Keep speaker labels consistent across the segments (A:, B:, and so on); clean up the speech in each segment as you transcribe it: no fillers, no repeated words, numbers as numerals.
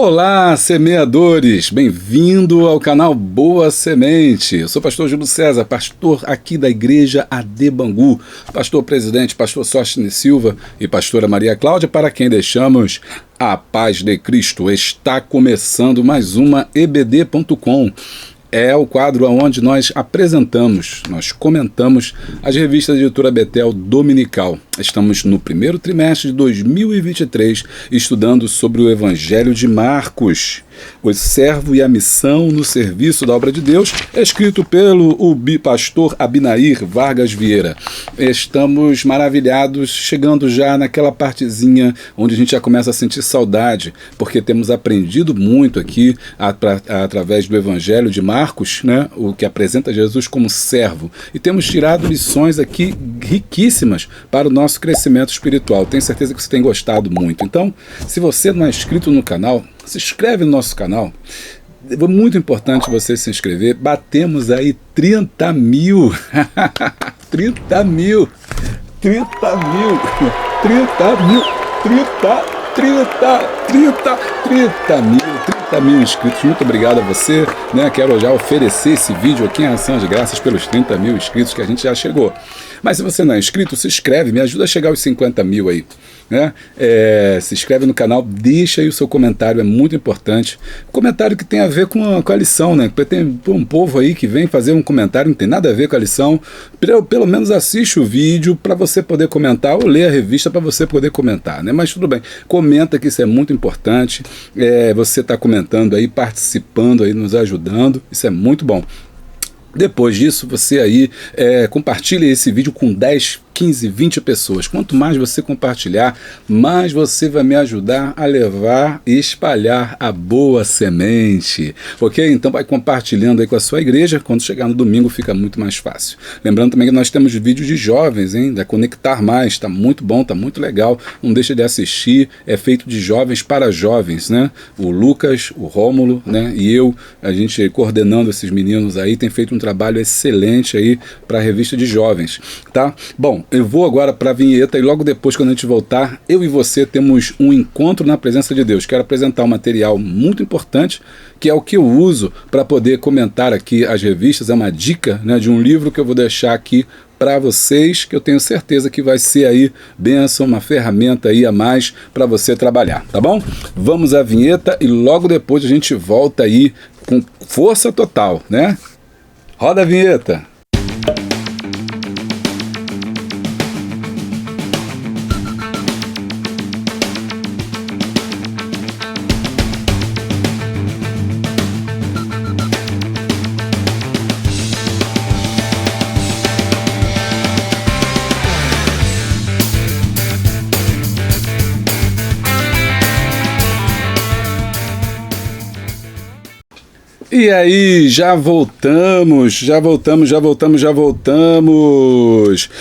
A: Olá, semeadores! Bem-vindo ao canal Boa Semente. Eu sou o pastor Júlio César, pastor aqui da igreja AD Bangu, pastor presidente, pastor Sóstenes Silva e pastora Maria Cláudia, para quem deixamos a paz de Cristo. Está começando mais uma EBD.com. É o quadro onde nós apresentamos, nós comentamos as revistas de editora Betel dominical. Estamos no primeiro trimestre de 2023, estudando sobre o Evangelho de Marcos, o servo e a missão no serviço da obra de Deus, escrito pelo pastor Abinair Vargas Vieira. Estamos maravilhados, chegando já naquela partezinha onde a gente já começa a sentir saudade, porque temos aprendido muito aqui através do Evangelho de Marcos, né, o que apresenta Jesus como servo, e temos tirado lições aqui riquíssimas para o nosso crescimento espiritual. Tenho certeza que você tem gostado muito. Então, se você não é inscrito no canal, se inscreve no nosso canal. É muito importante você se inscrever. Batemos aí 30 mil. 30 mil. 30 mil. 30 mil. 30 mil inscritos. Muito obrigado a você, né? Quero já oferecer esse vídeo aqui em ação de graças pelos 30 mil inscritos que a gente já chegou. Mas se você não é inscrito, se inscreve, me ajuda a chegar aos 50 mil aí, né? Se inscreve no canal, deixa aí o seu comentário, é muito importante. Comentário que tem a ver com a lição, né? Porque tem um povo aí que vem fazer um comentário, não tem nada a ver com a lição. Pelo menos assiste o vídeo para você poder comentar, ou ler a revista para você poder comentar, né? Mas tudo bem, comenta que isso é muito importante. Você está comentando aí, participando aí, nos ajudando, isso é muito bom. Depois disso, você aí compartilha esse vídeo com 10, 15, 20 pessoas. Quanto mais você compartilhar, mais você vai me ajudar a levar e espalhar a boa semente. Ok? Então vai compartilhando aí com a sua igreja. Quando chegar no domingo fica muito mais fácil. Lembrando também que nós temos vídeos de jovens, hein? Da Conectar Mais. Está muito bom, está muito legal. Não deixa de assistir. É feito de jovens para jovens, né? O Lucas, o Rômulo, né? E eu, a gente coordenando esses meninos aí, tem feito um trabalho excelente aí para a revista de jovens, tá? Bom, eu vou agora para a vinheta e logo depois, quando a gente voltar, eu e você temos um encontro na presença de Deus. Quero apresentar um material muito importante, que é o que eu uso para poder comentar aqui as revistas. É uma dica, né, de um livro que eu vou deixar aqui para vocês, que eu tenho certeza que vai ser aí bênção, uma ferramenta aí a mais para você trabalhar, tá bom? Vamos à vinheta e logo depois a gente volta aí com força total, né? Roda a vinheta! E aí, já voltamos.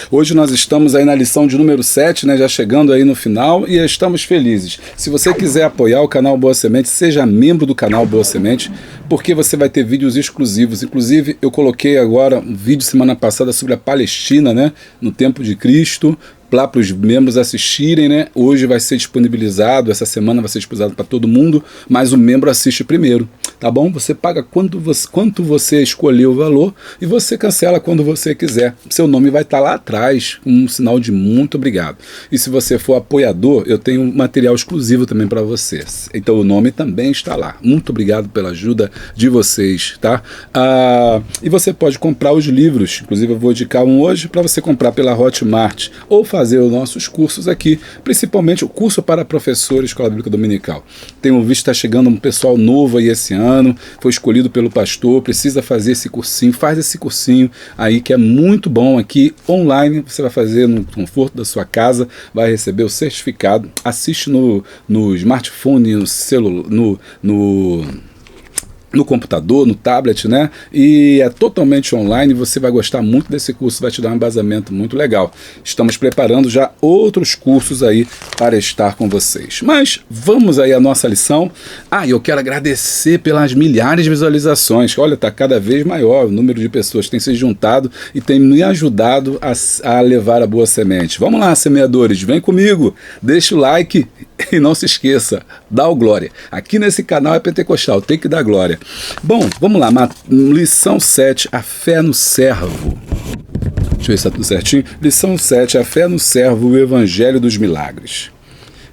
A: Hoje nós estamos aí na lição de número 7, né, já chegando aí no final, e estamos felizes. Se você quiser apoiar o canal Boa Semente, seja membro do canal Boa Semente, porque você vai ter vídeos exclusivos. Inclusive, eu coloquei agora um vídeo semana passada sobre a Palestina, né, no tempo de Cristo, lá para os membros assistirem, né? Hoje vai ser disponibilizado, essa semana vai ser disponibilizado para todo mundo, mas o membro assiste primeiro, tá bom? Você paga quanto você escolheu o valor e você cancela quando você quiser. Seu nome vai estar lá atrás, um sinal de muito obrigado. E se você for apoiador, eu tenho um material exclusivo também para vocês. Então o nome também está lá. Muito obrigado pela ajuda de vocês, tá? E você pode comprar os livros, inclusive eu vou indicar um hoje para você comprar pela Hotmart, ou fazer os nossos cursos aqui, principalmente o curso para professores Escola Bíblica Dominical. Tenho visto que está chegando um pessoal novo aí esse ano, foi escolhido pelo pastor, precisa fazer esse cursinho, faz esse cursinho aí que é muito bom aqui, online, você vai fazer no conforto da sua casa, vai receber o certificado, assiste no smartphone, no celular, no computador, no tablet, né? E é totalmente online, você vai gostar muito desse curso, vai te dar um embasamento muito legal. Estamos preparando já outros cursos aí para estar com vocês. Mas vamos aí à nossa lição. Eu quero agradecer pelas milhares de visualizações. Olha, está cada vez maior o número de pessoas que têm se juntado e tem me ajudado a levar a boa semente. Vamos lá, semeadores, vem comigo, deixa o like E não se esqueça, dá o glória. Aqui nesse canal é pentecostal, tem que dar glória. Bom, vamos lá, lição 7, a fé no servo. Deixa eu ver se está tudo certinho. Lição 7, a fé no servo, o evangelho dos milagres.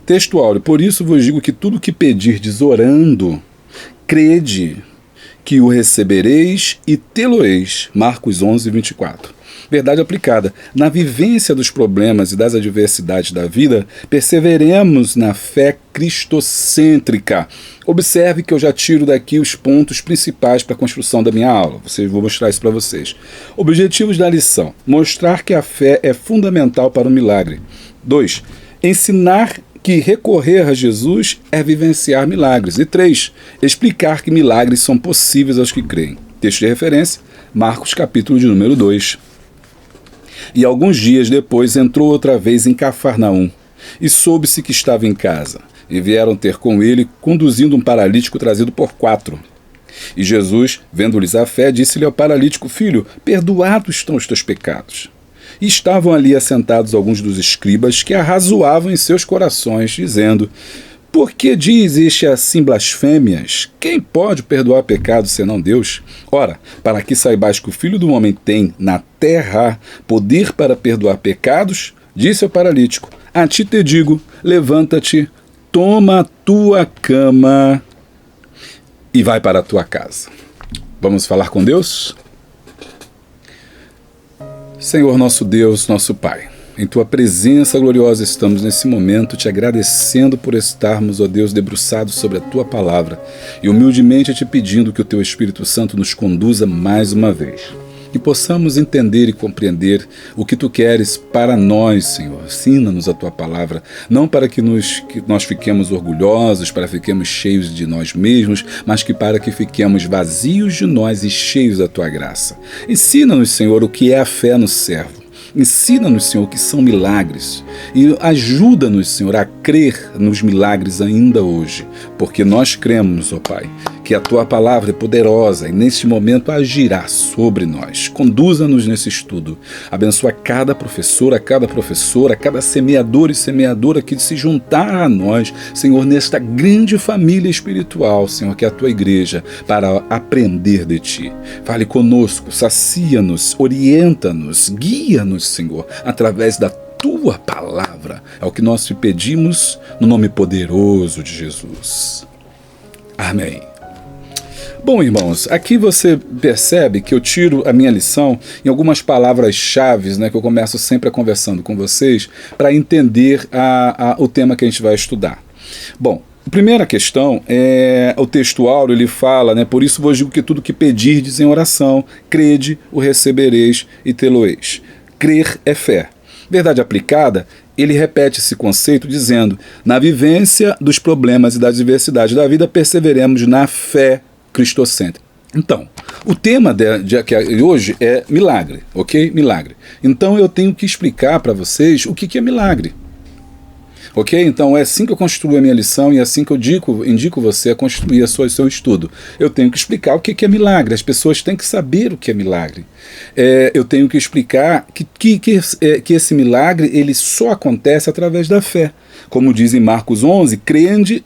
A: Texto áureo, por isso vos digo que tudo que pedirdes orando, crede que o recebereis e tê-lo-eis. Marcos 11, 24. Verdade aplicada. Na vivência dos problemas e das adversidades da vida, perseveremos na fé cristocêntrica. Observe que eu já tiro daqui os pontos principais para a construção da minha aula. Vou mostrar isso para vocês. Objetivos da lição. Mostrar que a fé é fundamental para o milagre. 2. Ensinar que recorrer a Jesus é vivenciar milagres. E 3. Explicar que milagres são possíveis aos que creem. Texto de referência, Marcos capítulo de número 2. E alguns dias depois entrou outra vez em Cafarnaum, e soube-se que estava em casa. E vieram ter com ele, conduzindo um paralítico trazido por 4. E Jesus, vendo-lhes a fé, disse-lhe ao paralítico: Filho, perdoados estão os teus pecados. E estavam ali assentados alguns dos escribas que arrazoavam em seus corações, dizendo: Por que diz este assim blasfêmias? Quem pode perdoar pecados senão Deus? Ora, para que saibais que o Filho do Homem tem na terra poder para perdoar pecados, disse ao paralítico: A ti te digo, levanta-te, toma a tua cama e vai para a tua casa. Vamos falar com Deus? Senhor nosso Deus, nosso Pai, em Tua presença gloriosa estamos nesse momento te agradecendo por estarmos, ó Deus, debruçados sobre a Tua palavra e humildemente te pedindo que o Teu Espírito Santo nos conduza mais uma vez. Que possamos entender e compreender o que Tu queres para nós, Senhor. Ensina-nos a Tua palavra, não para que nós fiquemos orgulhosos, para que fiquemos cheios de nós mesmos, mas que para que fiquemos vazios de nós e cheios da Tua graça. Ensina-nos, Senhor, o que é a fé no servo. Ensina-nos, Senhor, o que são milagres e ajuda-nos, Senhor, a crer nos milagres ainda hoje, porque nós cremos, ó Pai, que a Tua palavra é poderosa e neste momento agirá sobre nós. Conduza-nos nesse estudo. Abençoa cada professora, cada semeador e semeadora que se juntar a nós, Senhor, nesta grande família espiritual, Senhor, que é a Tua igreja, para aprender de Ti. Fale conosco, sacia-nos, orienta-nos, guia-nos, Senhor, através da Tua palavra. É o que nós te pedimos no nome poderoso de Jesus. Amém. Bom, irmãos, aqui você percebe que eu tiro a minha lição em algumas palavras-chave, né, que eu começo sempre conversando com vocês para entender o tema que a gente vai estudar. Bom, a primeira questão é o texto áureo, ele fala, né, por isso vos digo que tudo que pedirdes em oração, crede, o recebereis e tê-lo-eis. Crer é fé. Verdade aplicada, ele repete esse conceito dizendo: na vivência dos problemas e das adversidades da vida, perseveremos na fé cristocêntrica. Então, o tema de hoje é milagre, ok? Milagre. Então eu tenho que explicar para vocês o que é milagre. Ok? Então é assim que eu construo a minha lição e é assim que eu indico você a construir o seu estudo. Eu tenho que explicar o que é milagre. As pessoas têm que saber o que é milagre. Eu tenho que explicar que esse milagre ele só acontece através da fé. Como diz em Marcos 11, crede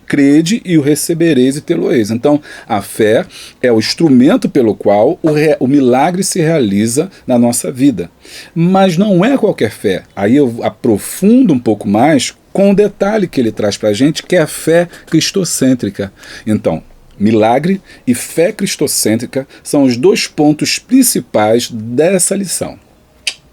A: e o recebereis e tê-lo-eis. Então, a fé é o instrumento pelo qual o milagre se realiza na nossa vida. Mas não é qualquer fé. Aí eu aprofundo um pouco mais com o detalhe que ele traz para a gente, que é a fé cristocêntrica. Então, milagre e fé cristocêntrica são os dois pontos principais dessa lição.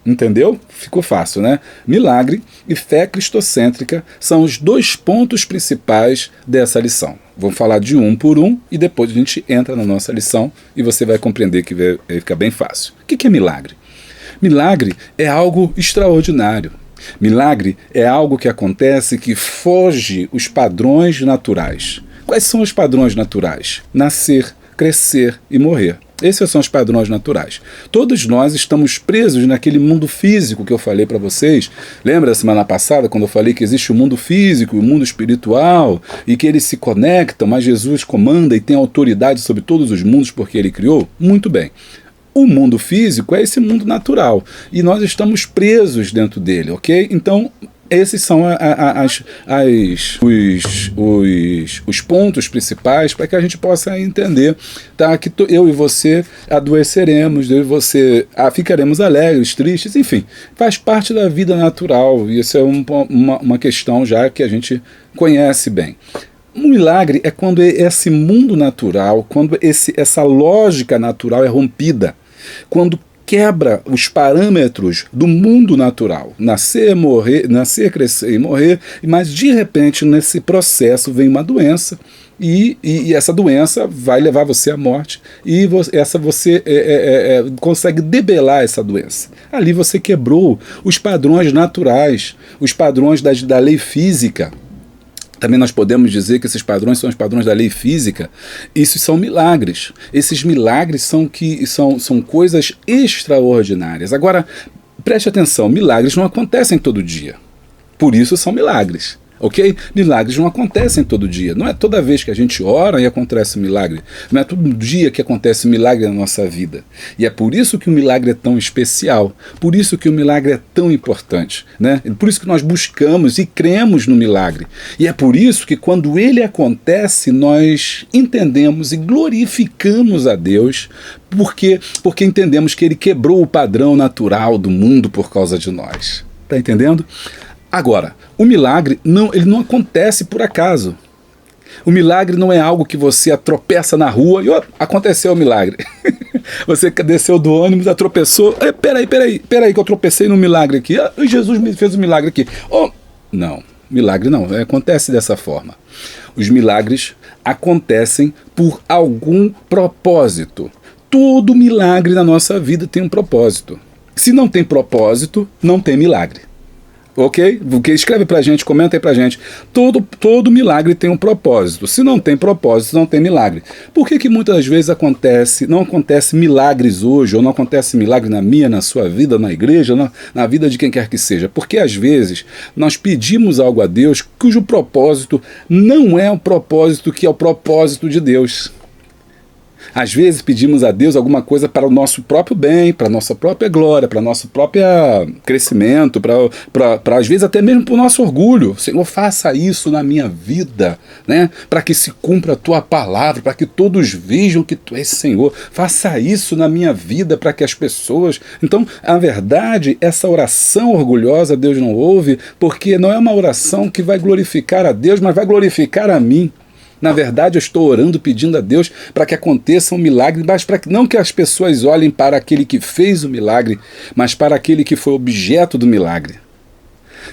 A: Entendeu? Ficou fácil, né? Milagre e fé cristocêntrica são os dois pontos principais dessa lição. Vamos falar de um por um e depois a gente entra na nossa lição e você vai compreender que vai ficar bem fácil. O que é milagre? Milagre é algo extraordinário. Milagre é algo que acontece que foge os padrões naturais. Quais são os padrões naturais? Nascer, crescer e morrer. Esses são os padrões naturais. Todos nós estamos presos naquele mundo físico que eu falei para vocês. Lembra da semana passada quando eu falei que existe o mundo físico e o mundo espiritual e que eles se conectam, mas Jesus comanda e tem autoridade sobre todos os mundos porque ele criou? Muito bem. O mundo físico é esse mundo natural e nós estamos presos dentro dele, ok? Então, Esses são os pontos principais para que a gente possa entender, tá? Que eu e você adoeceremos, eu e você ficaremos alegres, tristes, enfim, faz parte da vida natural, e isso é uma questão já que a gente conhece bem. Um milagre é quando esse mundo natural, quando essa lógica natural é rompida, quando quebra os parâmetros do mundo natural. Nascer, crescer e morrer, mas de repente nesse processo vem uma doença e essa doença vai levar você à morte e você consegue debelar essa doença. Ali você quebrou os padrões naturais, os padrões da lei física. Também nós podemos dizer que esses padrões são os padrões da lei física. Isso são milagres. Esses milagres são coisas extraordinárias. Agora, preste atenção, milagres não acontecem todo dia. Por isso são milagres. Ok? Milagres não acontecem todo dia. Não é toda vez que a gente ora e acontece um milagre. Não é todo dia que acontece um milagre na nossa vida. E é por isso que o milagre é tão especial. Por isso que o milagre é tão importante. Né? Por isso que nós buscamos e cremos no milagre. E é por isso que quando ele acontece, nós entendemos e glorificamos a Deus, porque entendemos que ele quebrou o padrão natural do mundo por causa de nós. Está entendendo? Agora, o milagre ele não acontece por acaso. O milagre não é algo que você tropeça na rua e aconteceu o milagre. Você desceu do ônibus, tropeçou. Peraí que eu tropecei no milagre aqui. Jesus me fez um milagre aqui. Não, milagre não, acontece dessa forma. Os milagres acontecem por algum propósito. Todo milagre na nossa vida tem um propósito. Se não tem propósito, não tem milagre. Ok? Escreve pra gente, comenta aí pra gente. Todo milagre tem um propósito. Se não tem propósito, não tem milagre. Por que muitas vezes não acontece milagres hoje, ou não acontece milagre na sua vida, na igreja, na vida de quem quer que seja? Porque às vezes nós pedimos algo a Deus cujo propósito não é o propósito que é o propósito de Deus. Às vezes pedimos a Deus alguma coisa para o nosso próprio bem, para a nossa própria glória, para o nosso próprio crescimento, para às vezes até mesmo para o nosso orgulho. Senhor, faça isso na minha vida, né? Para que se cumpra a tua palavra, para que todos vejam que tu és Senhor. Faça isso na minha vida para que as pessoas... Então, na verdade, essa oração orgulhosa Deus não ouve, porque não é uma oração que vai glorificar a Deus, mas vai glorificar a mim. Na verdade, eu estou orando, pedindo a Deus para que aconteça um milagre, mas não que as pessoas olhem para aquele que fez o milagre, mas para aquele que foi objeto do milagre.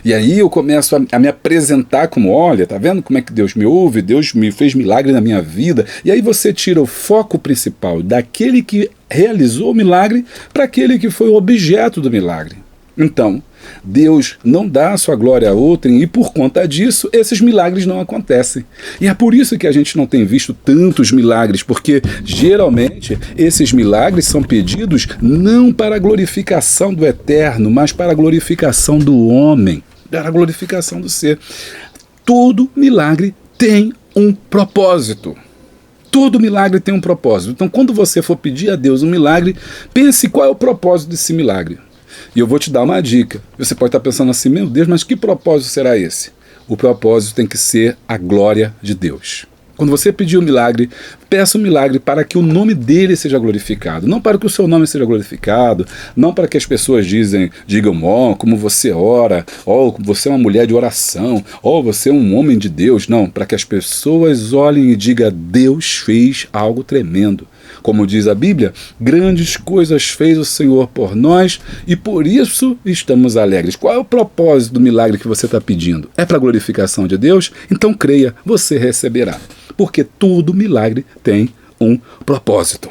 A: E aí eu começo a me apresentar como, olha, tá vendo como é que Deus me ouve? Deus me fez milagre na minha vida. E aí você tira o foco principal daquele que realizou o milagre para aquele que foi o objeto do milagre. Então, Deus não dá a sua glória a outrem e por conta disso esses milagres não acontecem. E é por isso que a gente não tem visto tantos milagres, porque geralmente esses milagres são pedidos não para a glorificação do eterno, mas para a glorificação do homem, para a glorificação do ser. Todo milagre tem um propósito. Todo milagre tem um propósito. Então, quando você for pedir a Deus um milagre, pense qual é o propósito desse milagre. E eu vou te dar uma dica. Você pode estar pensando assim, meu Deus, mas que propósito será esse? O propósito tem que ser a glória de Deus. Quando você pedir um milagre, peça um milagre para que o nome dele seja glorificado. Não para que o seu nome seja glorificado, não para que as pessoas digam, como você ora, você é uma mulher de oração, você é um homem de Deus. Não, para que as pessoas olhem e digam, Deus fez algo tremendo. Como diz a Bíblia, grandes coisas fez o Senhor por nós e por isso estamos alegres. Qual é o propósito do milagre que você está pedindo? É para a glorificação de Deus? Então creia, você receberá. Porque todo milagre tem um propósito.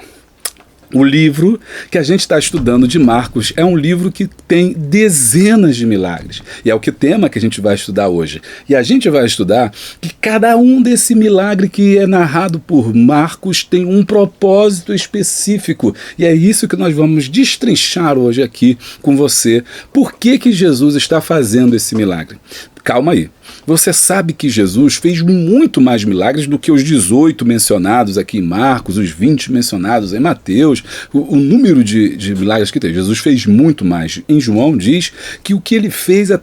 A: O livro que a gente está estudando de Marcos é um livro que tem dezenas de milagres. E é o tema que a gente vai estudar hoje. E a gente vai estudar que cada um desse milagre que é narrado por Marcos tem um propósito específico. E é isso que nós vamos destrinchar hoje aqui com você. Por que Jesus está fazendo esse milagre? Calma aí. Você sabe que Jesus fez muito mais milagres do que os 18 mencionados aqui em Marcos, os 20 mencionados em Mateus, o número de milagres que tem. Jesus fez muito mais. Em João diz que o que ele fez é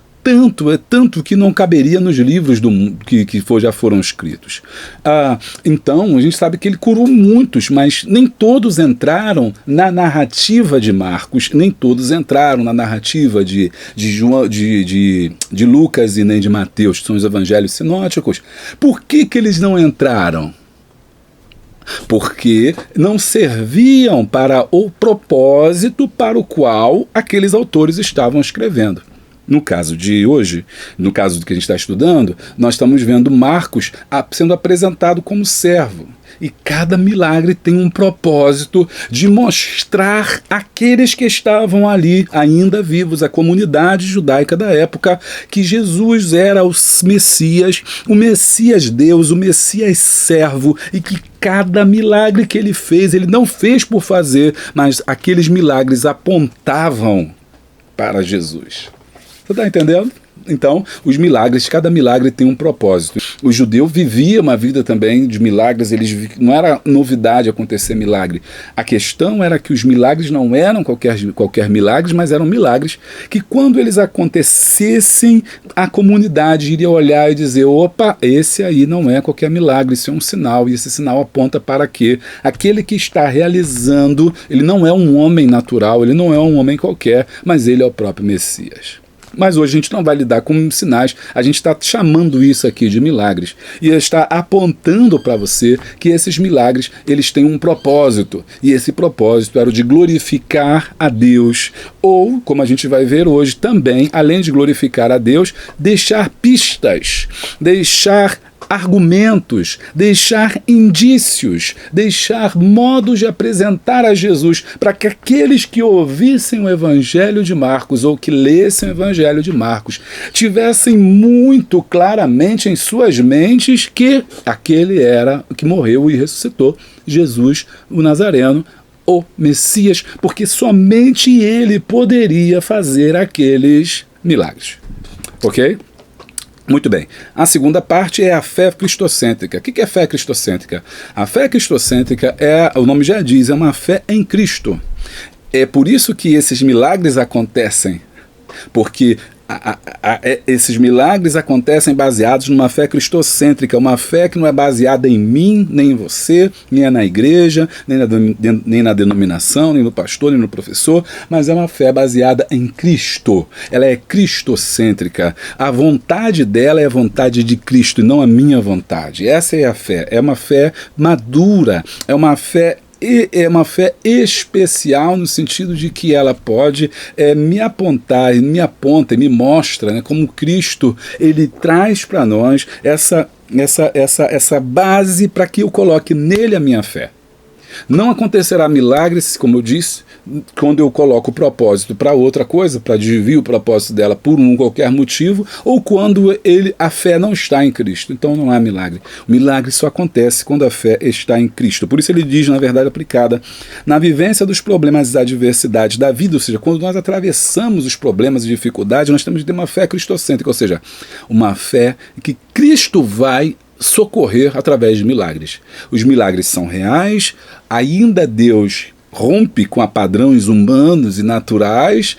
A: tanto que não caberia nos livros já foram escritos. Então, a gente sabe que ele curou muitos, mas nem todos entraram na narrativa de Marcos, nem todos entraram na narrativa de Lucas e nem de Mateus, que são os evangelhos sinóticos. Por que eles não entraram? Porque não serviam para o propósito para o qual aqueles autores estavam escrevendo. No caso de hoje, no caso do que a gente está estudando, nós estamos vendo Marcos sendo apresentado como servo. E cada milagre tem um propósito de mostrar àqueles que estavam ali ainda vivos, a comunidade judaica da época, que Jesus era o Messias Deus, o Messias servo, e que cada milagre que ele fez, ele não fez por fazer, mas aqueles milagres apontavam para Jesus. Você está entendendo? Então, os milagres, cada milagre tem um propósito. O judeu vivia uma vida também de milagres, não era novidade acontecer milagre. A questão era que os milagres não eram qualquer milagres, mas eram milagres que, quando eles acontecessem, a comunidade iria olhar e dizer: opa, esse aí não é qualquer milagre, isso é um sinal, e esse sinal aponta para quê? Aquele que está realizando, ele não é um homem natural, ele não é um homem qualquer, mas ele é o próprio Messias. Mas hoje a gente não vai lidar com sinais, a gente está chamando isso aqui de milagres e está apontando para você que esses milagres, eles têm um propósito, e esse propósito era o de glorificar a Deus, ou, como a gente vai ver hoje também, além de glorificar a Deus, deixar pistas, deixar argumentos, deixar indícios, deixar modos de apresentar a Jesus, para que aqueles que ouvissem o Evangelho de Marcos ou que lessem o Evangelho de Marcos tivessem muito claramente em suas mentes que aquele era o que morreu e ressuscitou, Jesus, o Nazareno, o Messias, porque somente ele poderia fazer aqueles milagres. Ok? Muito bem. A segunda parte é a fé cristocêntrica. O que é fé cristocêntrica? A fé cristocêntrica o nome já diz, é uma fé em Cristo. É por isso que esses milagres acontecem, porque esses milagres acontecem baseados numa fé cristocêntrica, uma fé que não é baseada em mim, nem em você, nem na igreja, nem na denominação, nem no pastor, nem no professor, mas é uma fé baseada em Cristo. Ela é cristocêntrica. A vontade dela é a vontade de Cristo e não a minha vontade. Essa é a fé. É uma fé madura, é uma fé especial no sentido de que ela pode me apontar, me aponta e me mostra, né, como Cristo ele traz para nós essa base para que eu coloque nele a minha fé. Não acontecerá milagres, como eu disse, quando eu coloco o propósito para outra coisa, para desviar o propósito dela por qualquer motivo, ou quando a fé não está em Cristo. Então não há milagre. O milagre só acontece quando a fé está em Cristo. Por isso ele diz, na verdade aplicada, na vivência dos problemas e adversidades da vida, ou seja, quando nós atravessamos os problemas e dificuldades, nós temos de ter uma fé cristocêntrica, ou seja, uma fé que Cristo vai socorrer através de milagres. Os milagres são reais, ainda Deus rompe com padrões humanos e naturais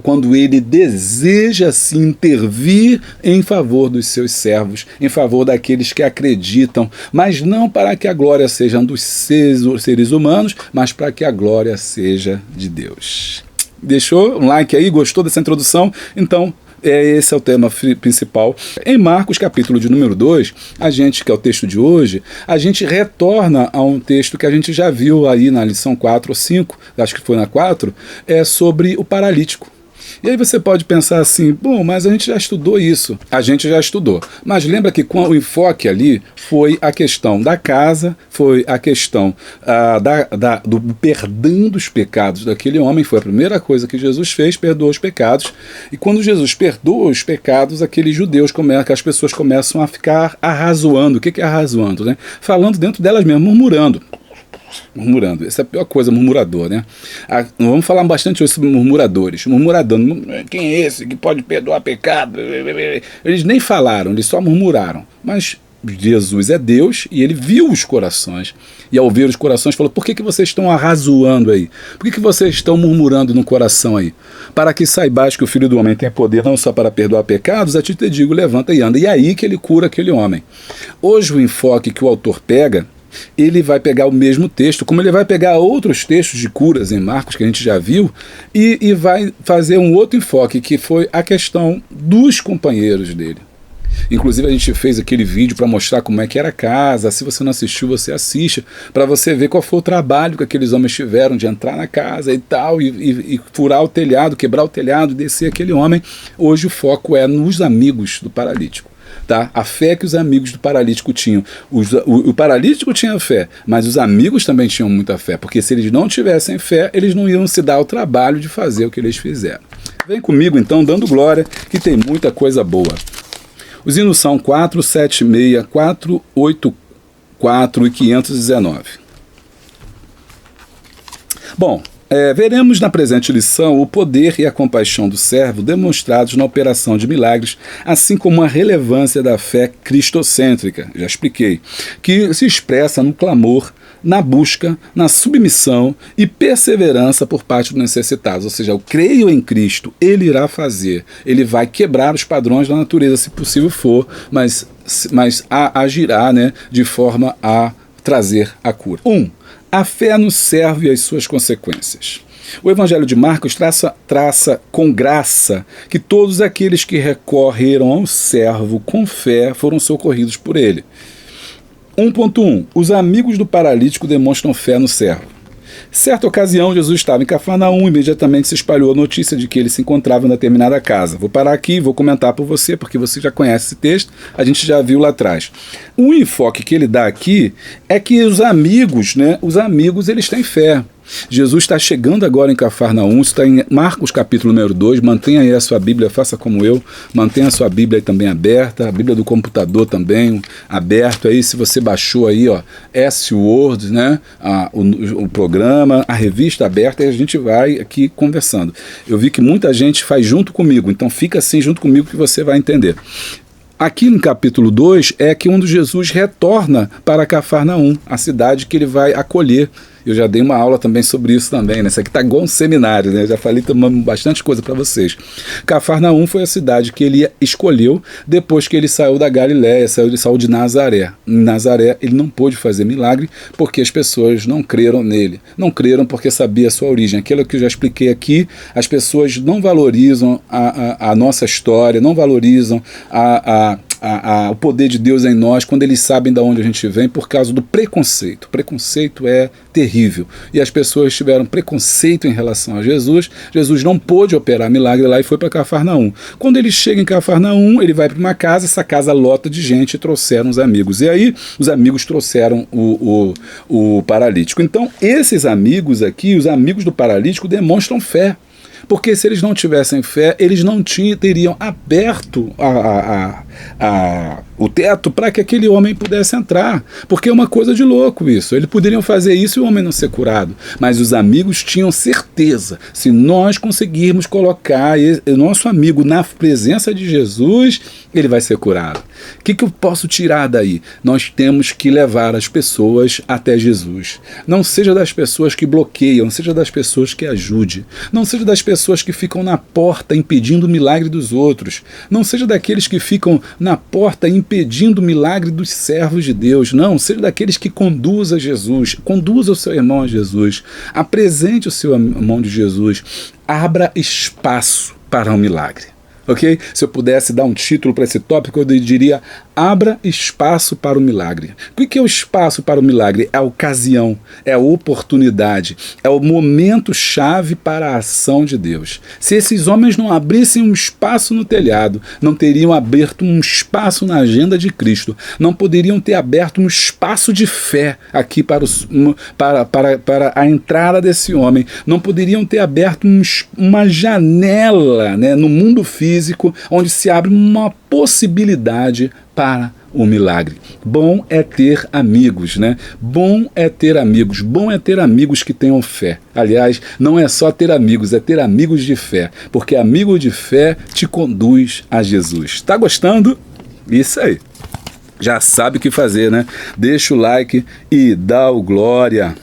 A: quando ele deseja se intervir em favor dos seus servos, em favor daqueles que acreditam, mas não para que a glória seja dos seres humanos, mas para que a glória seja de Deus. Deixou um like aí? Gostou dessa introdução? Então, esse é o tema principal. Em Marcos, capítulo de número 2, que é o texto de hoje, a gente retorna a um texto que a gente já viu aí na lição 4 ou 5, acho que foi na 4, sobre o paralítico. E aí você pode pensar assim, bom, mas a gente já estudou isso. A gente já estudou. Mas lembra que o enfoque ali foi a questão da casa, foi a questão do perdão dos pecados daquele homem. Foi a primeira coisa que Jesus fez, perdoou os pecados. E quando Jesus perdoa os pecados, aqueles judeus as pessoas começam a ficar arrazoando. O que é arrazoando, né? Falando dentro delas mesmas, murmurando. Essa é a pior coisa, murmurador, né? Vamos falar bastante hoje sobre murmuradores. Murmurador, quem é esse que pode perdoar pecado? Eles nem falaram, eles só murmuraram. Mas Jesus é Deus e ele viu os corações. E ao ver os corações falou, por que vocês estão arrazoando aí? Por que vocês estão murmurando no coração aí? Para que saibais que o Filho do Homem tem poder não só para perdoar pecados, a ti te digo, levanta e anda. E aí que ele cura aquele homem. Hoje o enfoque que o autor pega, ele vai pegar o mesmo texto, como ele vai pegar outros textos de curas em Marcos, que a gente já viu, e vai fazer um outro enfoque, que foi a questão dos companheiros dele. Inclusive a gente fez aquele vídeo para mostrar como é que era a casa. Se você não assistiu, você assiste, para você ver qual foi o trabalho que aqueles homens tiveram de entrar na casa e tal, e furar o telhado, quebrar o telhado, descer aquele homem. Hoje o foco é nos amigos do paralítico. Tá? A fé que os amigos do paralítico tinham. O paralítico tinha fé, mas os amigos também tinham muita fé, porque se eles não tivessem fé, eles não iam se dar o trabalho de fazer o que eles fizeram. Vem comigo então, dando glória, que tem muita coisa boa. Os hinos são 476, 484 e 519. Bom, veremos na presente lição o poder e a compaixão do servo demonstrados na operação de milagres, assim como a relevância da fé cristocêntrica, já expliquei, que se expressa no clamor, na busca, na submissão e perseverança por parte dos necessitados. Ou seja, eu creio em Cristo, Ele irá fazer, Ele vai quebrar os padrões da natureza, se possível for, mas agirá, né, de forma a trazer a cura. 1. A fé no servo e as suas consequências. O Evangelho de Marcos traça com graça que todos aqueles que recorreram ao servo com fé foram socorridos por ele. 1.1. Os amigos do paralítico demonstram fé no servo. Certa ocasião, Jesus estava em Cafarnaum e imediatamente se espalhou a notícia de que ele se encontrava em determinada casa. Vou parar aqui e vou comentar por você, porque você já conhece esse texto, a gente já viu lá atrás. O enfoque que ele dá aqui é que os amigos, eles têm fé. Jesus está chegando agora em Cafarnaum, está em Marcos capítulo número 2, mantenha aí a sua Bíblia, faça como eu, mantenha a sua Bíblia aí também aberta, a Bíblia do computador também aberto aí, se você baixou aí, ó, S-Word, né, o programa, a revista aberta, e a gente vai aqui conversando. Eu vi que muita gente faz junto comigo, então fica assim junto comigo que você vai entender. Aqui no capítulo 2 é que onde Jesus retorna para Cafarnaum, a cidade que ele vai acolher. Eu já dei uma aula também sobre isso também, né? Isso aqui está igual um seminário, né? Eu já falei tomando bastante coisa para vocês. Cafarnaum foi a cidade que ele escolheu depois que ele saiu da Galiléia, ele saiu de Nazaré. Em Nazaré ele não pôde fazer milagre porque as pessoas não creram nele. Não creram porque sabia a sua origem. Aquilo que eu já expliquei aqui, as pessoas não valorizam a nossa história, não valorizam o poder de Deus em nós quando eles sabem de onde a gente vem por causa do preconceito. O preconceito é terrível. E as pessoas tiveram preconceito em relação a Jesus. Jesus não pôde operar milagre lá e foi para Cafarnaum. Quando ele chega em Cafarnaum, ele vai para uma casa, essa casa lota de gente e trouxeram os amigos. E aí os amigos trouxeram o paralítico. Então esses amigos aqui, os amigos do paralítico, demonstram fé. Porque se eles não tivessem fé, eles não teriam aberto o teto para que aquele homem pudesse entrar. Porque é uma coisa de louco isso. Eles poderiam fazer isso e o homem não ser curado. Mas os amigos tinham certeza. Se nós conseguirmos colocar o nosso amigo na presença de Jesus, ele vai ser curado. O que eu posso tirar daí? Nós temos que levar as pessoas até Jesus. Não seja das pessoas que bloqueiam, não seja das pessoas que ajudem. Não seja das pessoas que ficam na porta impedindo o milagre dos outros. Não seja daqueles que ficam na porta impedindo o milagre dos servos de Deus. Não, seja daqueles que conduzam a Jesus. Conduza o seu irmão a Jesus. Apresente o seu irmão de Jesus. Abra espaço para o milagre. Ok? Se eu pudesse dar um título para esse tópico, eu diria: abra espaço para o milagre. O que é o espaço para o milagre? É a ocasião, é a oportunidade, é o momento-chave para a ação de Deus. Se esses homens não abrissem um espaço no telhado, não teriam aberto um espaço na agenda de Cristo, não poderiam ter aberto um espaço de fé aqui para a entrada desse homem, não poderiam ter aberto uma janela, né, no mundo físico, onde se abre uma possibilidade para o milagre. Bom é ter amigos, né? Bom é ter amigos que tenham fé. Aliás, não é só ter amigos, é ter amigos de fé, porque amigo de fé te conduz a Jesus. Tá gostando? Isso aí. Já sabe o que fazer, né? Deixa o like e dá o glória.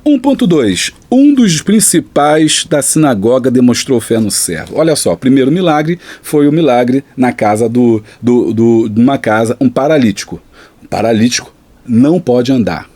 A: 1.2. Um dos principais da sinagoga demonstrou fé no servo. Olha só, o primeiro milagre foi o milagre na casa numa casa, um paralítico. Um paralítico não pode andar.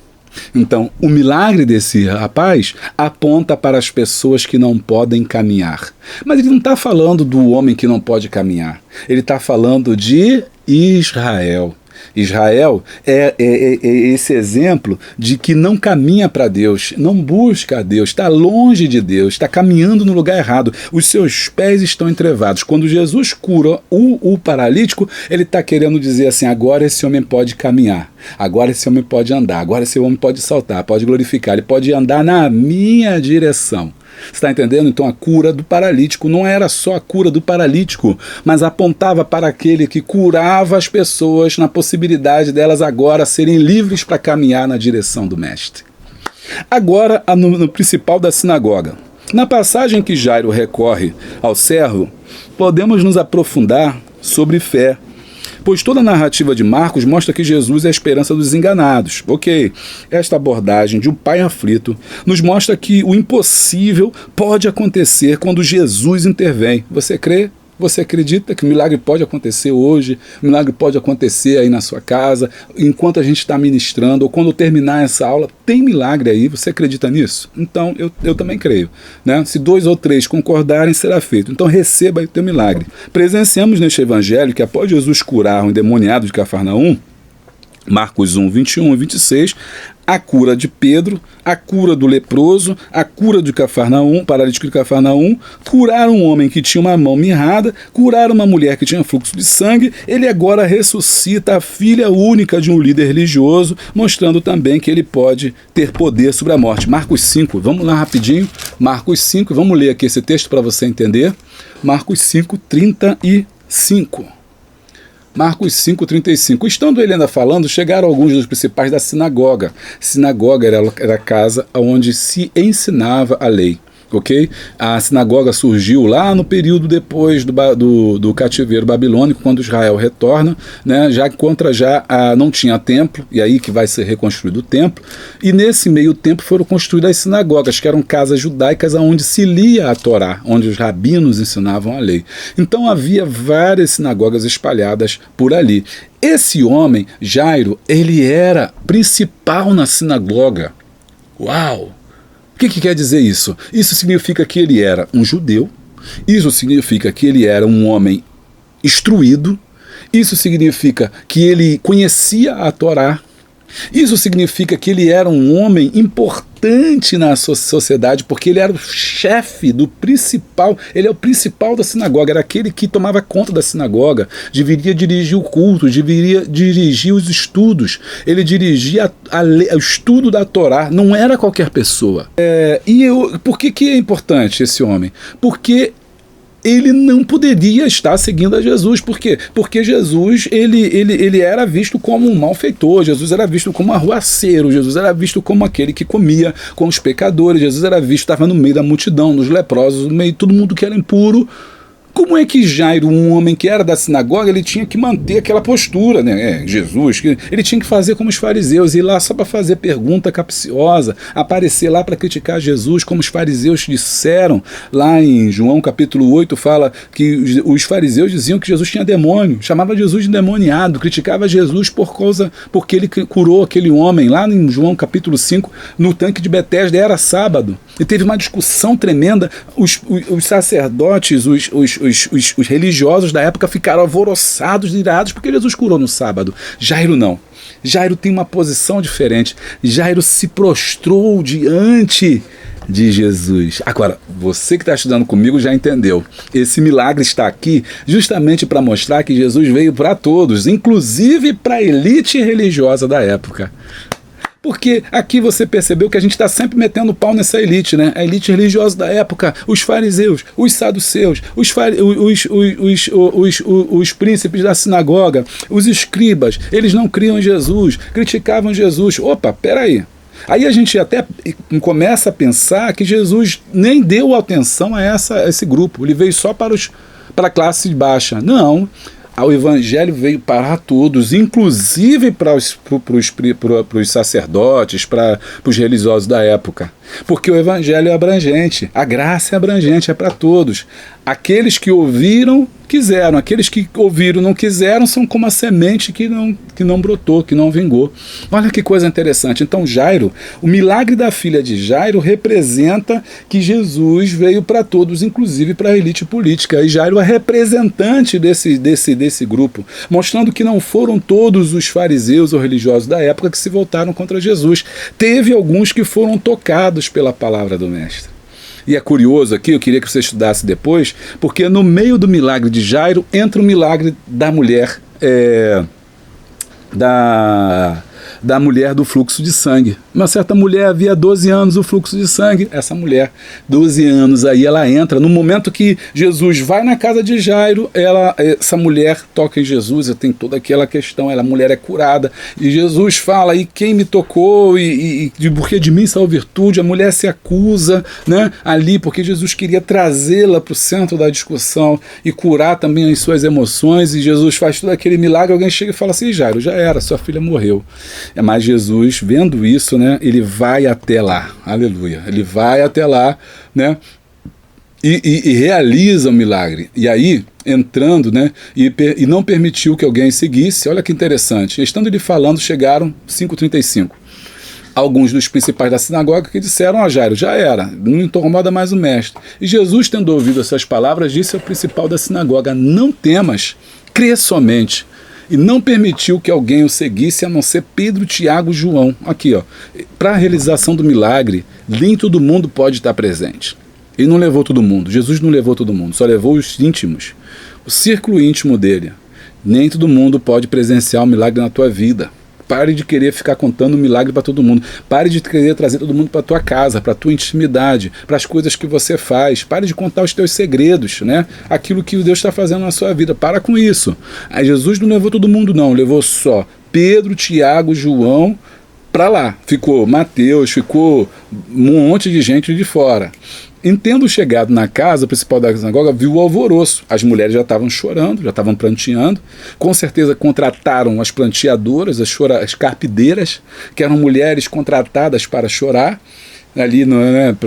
A: Então, o milagre desse rapaz aponta para as pessoas que não podem caminhar. Mas ele não está falando do homem que não pode caminhar. Ele está falando de Israel. Israel é esse exemplo de que não caminha para Deus, não busca a Deus, está longe de Deus, está caminhando no lugar errado, os seus pés estão entrevados. Quando Jesus cura o paralítico, ele está querendo dizer assim, agora esse homem pode caminhar, agora esse homem pode andar, agora esse homem pode saltar, pode glorificar, ele pode andar na minha direção. Você está entendendo? Então a cura do paralítico não era só a cura do paralítico, mas apontava para aquele que curava as pessoas na possibilidade delas agora serem livres para caminhar na direção do mestre. Agora, no principal da sinagoga. Na passagem que Jairo recorre ao servo, podemos nos aprofundar sobre fé, pois toda a narrativa de Marcos mostra que Jesus é a esperança dos enganados. Ok, esta abordagem de um pai aflito nos mostra que o impossível pode acontecer quando Jesus intervém. Você crê? Você acredita que o milagre pode acontecer hoje? O milagre pode acontecer aí na sua casa, enquanto a gente está ministrando, ou quando terminar essa aula, tem milagre aí, você acredita nisso? Então, eu também creio, né? Se 2 ou 3 concordarem, será feito. Então, receba aí o teu milagre. Presenciamos neste evangelho que após Jesus curar um endemoniado de Cafarnaum, Marcos 1, 21 e 26, a cura de Pedro, a cura do leproso, a cura de Cafarnaum, paralítico de Cafarnaum, curar um homem que tinha uma mão mirrada, curar uma mulher que tinha fluxo de sangue. Ele agora ressuscita a filha única de um líder religioso, mostrando também que ele pode ter poder sobre a morte. Marcos 5, vamos lá rapidinho, Marcos 5, vamos ler aqui esse texto para você entender. Marcos 5, 35. Marcos 5,35. Estando ele ainda falando, chegaram alguns dos principais da sinagoga. Sinagoga era a casa onde se ensinava a lei. Ok? A sinagoga surgiu lá no período depois do cativeiro babilônico, quando Israel retorna, né, não tinha templo, e aí que vai ser reconstruído o templo, e nesse meio tempo foram construídas as sinagogas, que eram casas judaicas onde se lia a Torá, onde os rabinos ensinavam a lei. Então havia várias sinagogas espalhadas por ali. Esse homem, Jairo, ele era principal na sinagoga. Uau! O que quer dizer isso? Isso significa que ele era um judeu, isso significa que ele era um homem instruído, isso significa que ele conhecia a Torá, isso significa que ele era um homem importante na sociedade, porque ele era o chefe do principal, ele é o principal da sinagoga, era aquele que tomava conta da sinagoga, deveria dirigir o culto, deveria dirigir os estudos, ele dirigia o estudo da Torá, não era qualquer pessoa. Por que é importante esse homem? Porque ele não poderia estar seguindo a Jesus. Por quê? Porque Jesus ele era visto como um malfeitor, Jesus era visto como um arruaceiro, Jesus era visto como aquele que comia com os pecadores, Jesus era visto, estava no meio da multidão, dos leprosos, no meio de todo mundo que era impuro. Como é que Jairo, um homem que era da sinagoga, ele tinha que manter aquela postura, né? Jesus, ele tinha que fazer como os fariseus, ir lá só para fazer pergunta capciosa, aparecer lá para criticar Jesus, como os fariseus disseram. Lá em João capítulo 8 fala que os fariseus diziam que Jesus tinha demônio, chamava Jesus de endemoniado, criticava Jesus porque ele curou aquele homem. Lá em João capítulo 5, no tanque de Betesda, era sábado, e teve uma discussão tremenda, os sacerdotes, os religiosos da época ficaram alvoroçados, irados, porque Jesus curou no sábado. Jairo não. Jairo tem uma posição diferente. Jairo se prostrou diante de Jesus. Agora, você que está estudando comigo já entendeu. Esse milagre está aqui justamente para mostrar que Jesus veio para todos, inclusive para a elite religiosa da época. Porque aqui você percebeu que a gente está sempre metendo pau nessa elite, né? A elite religiosa da época, os fariseus, os saduceus, os príncipes da sinagoga, os escribas, eles não criam em Jesus, criticavam Jesus. Opa, peraí. Aí a gente até começa a pensar que Jesus nem deu atenção a esse grupo, ele veio só para a classe baixa. Não. O evangelho veio para todos, inclusive para os sacerdotes, para os religiosos da época. Porque o evangelho é abrangente, a graça é abrangente, é para todos. Aqueles que ouviram, quiseram. Aqueles que ouviram, não quiseram, são como a semente que não brotou, que não vingou. Olha que coisa interessante. Então Jairo, o milagre da filha de Jairo representa que Jesus veio para todos, inclusive para a elite política. E Jairo é representante desse grupo, mostrando que não foram todos os fariseus ou religiosos da época que se voltaram contra Jesus. Teve alguns que foram tocados pela palavra do Mestre. E é curioso aqui, eu queria que você estudasse depois, porque no meio do milagre de Jairo entra o milagre da mulher, da mulher do fluxo de sangue. Uma certa mulher havia 12 anos o fluxo de sangue. Essa mulher, 12 anos, aí ela entra. No momento que Jesus vai na casa de Jairo, essa mulher toca em Jesus, tem toda aquela questão, a mulher é curada. E Jesus fala, e quem me tocou? E porque de mim saiu virtude? A mulher se acusa, né, ali, porque Jesus queria trazê-la para o centro da discussão e curar também as suas emoções. E Jesus faz todo aquele milagre, alguém chega e fala assim, Jairo, já era, sua filha morreu. Mas Jesus, vendo isso, né, ele vai até lá, aleluia, ele vai até lá, né, e realiza o milagre, e aí, entrando, né, e não permitiu que alguém seguisse. Olha que interessante, estando ele falando, chegaram 5h35, alguns dos principais da sinagoga que disseram a Jairo, já era, não incomoda mais o mestre. E Jesus, tendo ouvido essas palavras, disse ao principal da sinagoga, não temas, crê somente. E não permitiu que alguém o seguisse, a não ser Pedro, Tiago e João. Aqui, ó, para a realização do milagre, nem todo mundo pode estar presente. Ele não levou todo mundo, Jesus não levou todo mundo, só levou os íntimos, o círculo íntimo dele. Nem todo mundo pode presenciar um milagre na tua vida. Pare de querer ficar contando um milagre para todo mundo. Pare de querer trazer todo mundo para tua casa, para tua intimidade, para as coisas que você faz. Pare de contar os teus segredos, né? Aquilo que Deus está fazendo na sua vida. Para com isso. Aí Jesus não levou todo mundo, não. Levou só Pedro, Tiago, João para lá. Ficou Mateus, ficou um monte de gente de fora. Tendo chegado na casa, o principal da sinagoga viu o alvoroço. As mulheres já estavam chorando, já estavam pranteando. Com certeza contrataram as planteadoras, as carpideiras, que eram mulheres contratadas para chorar ali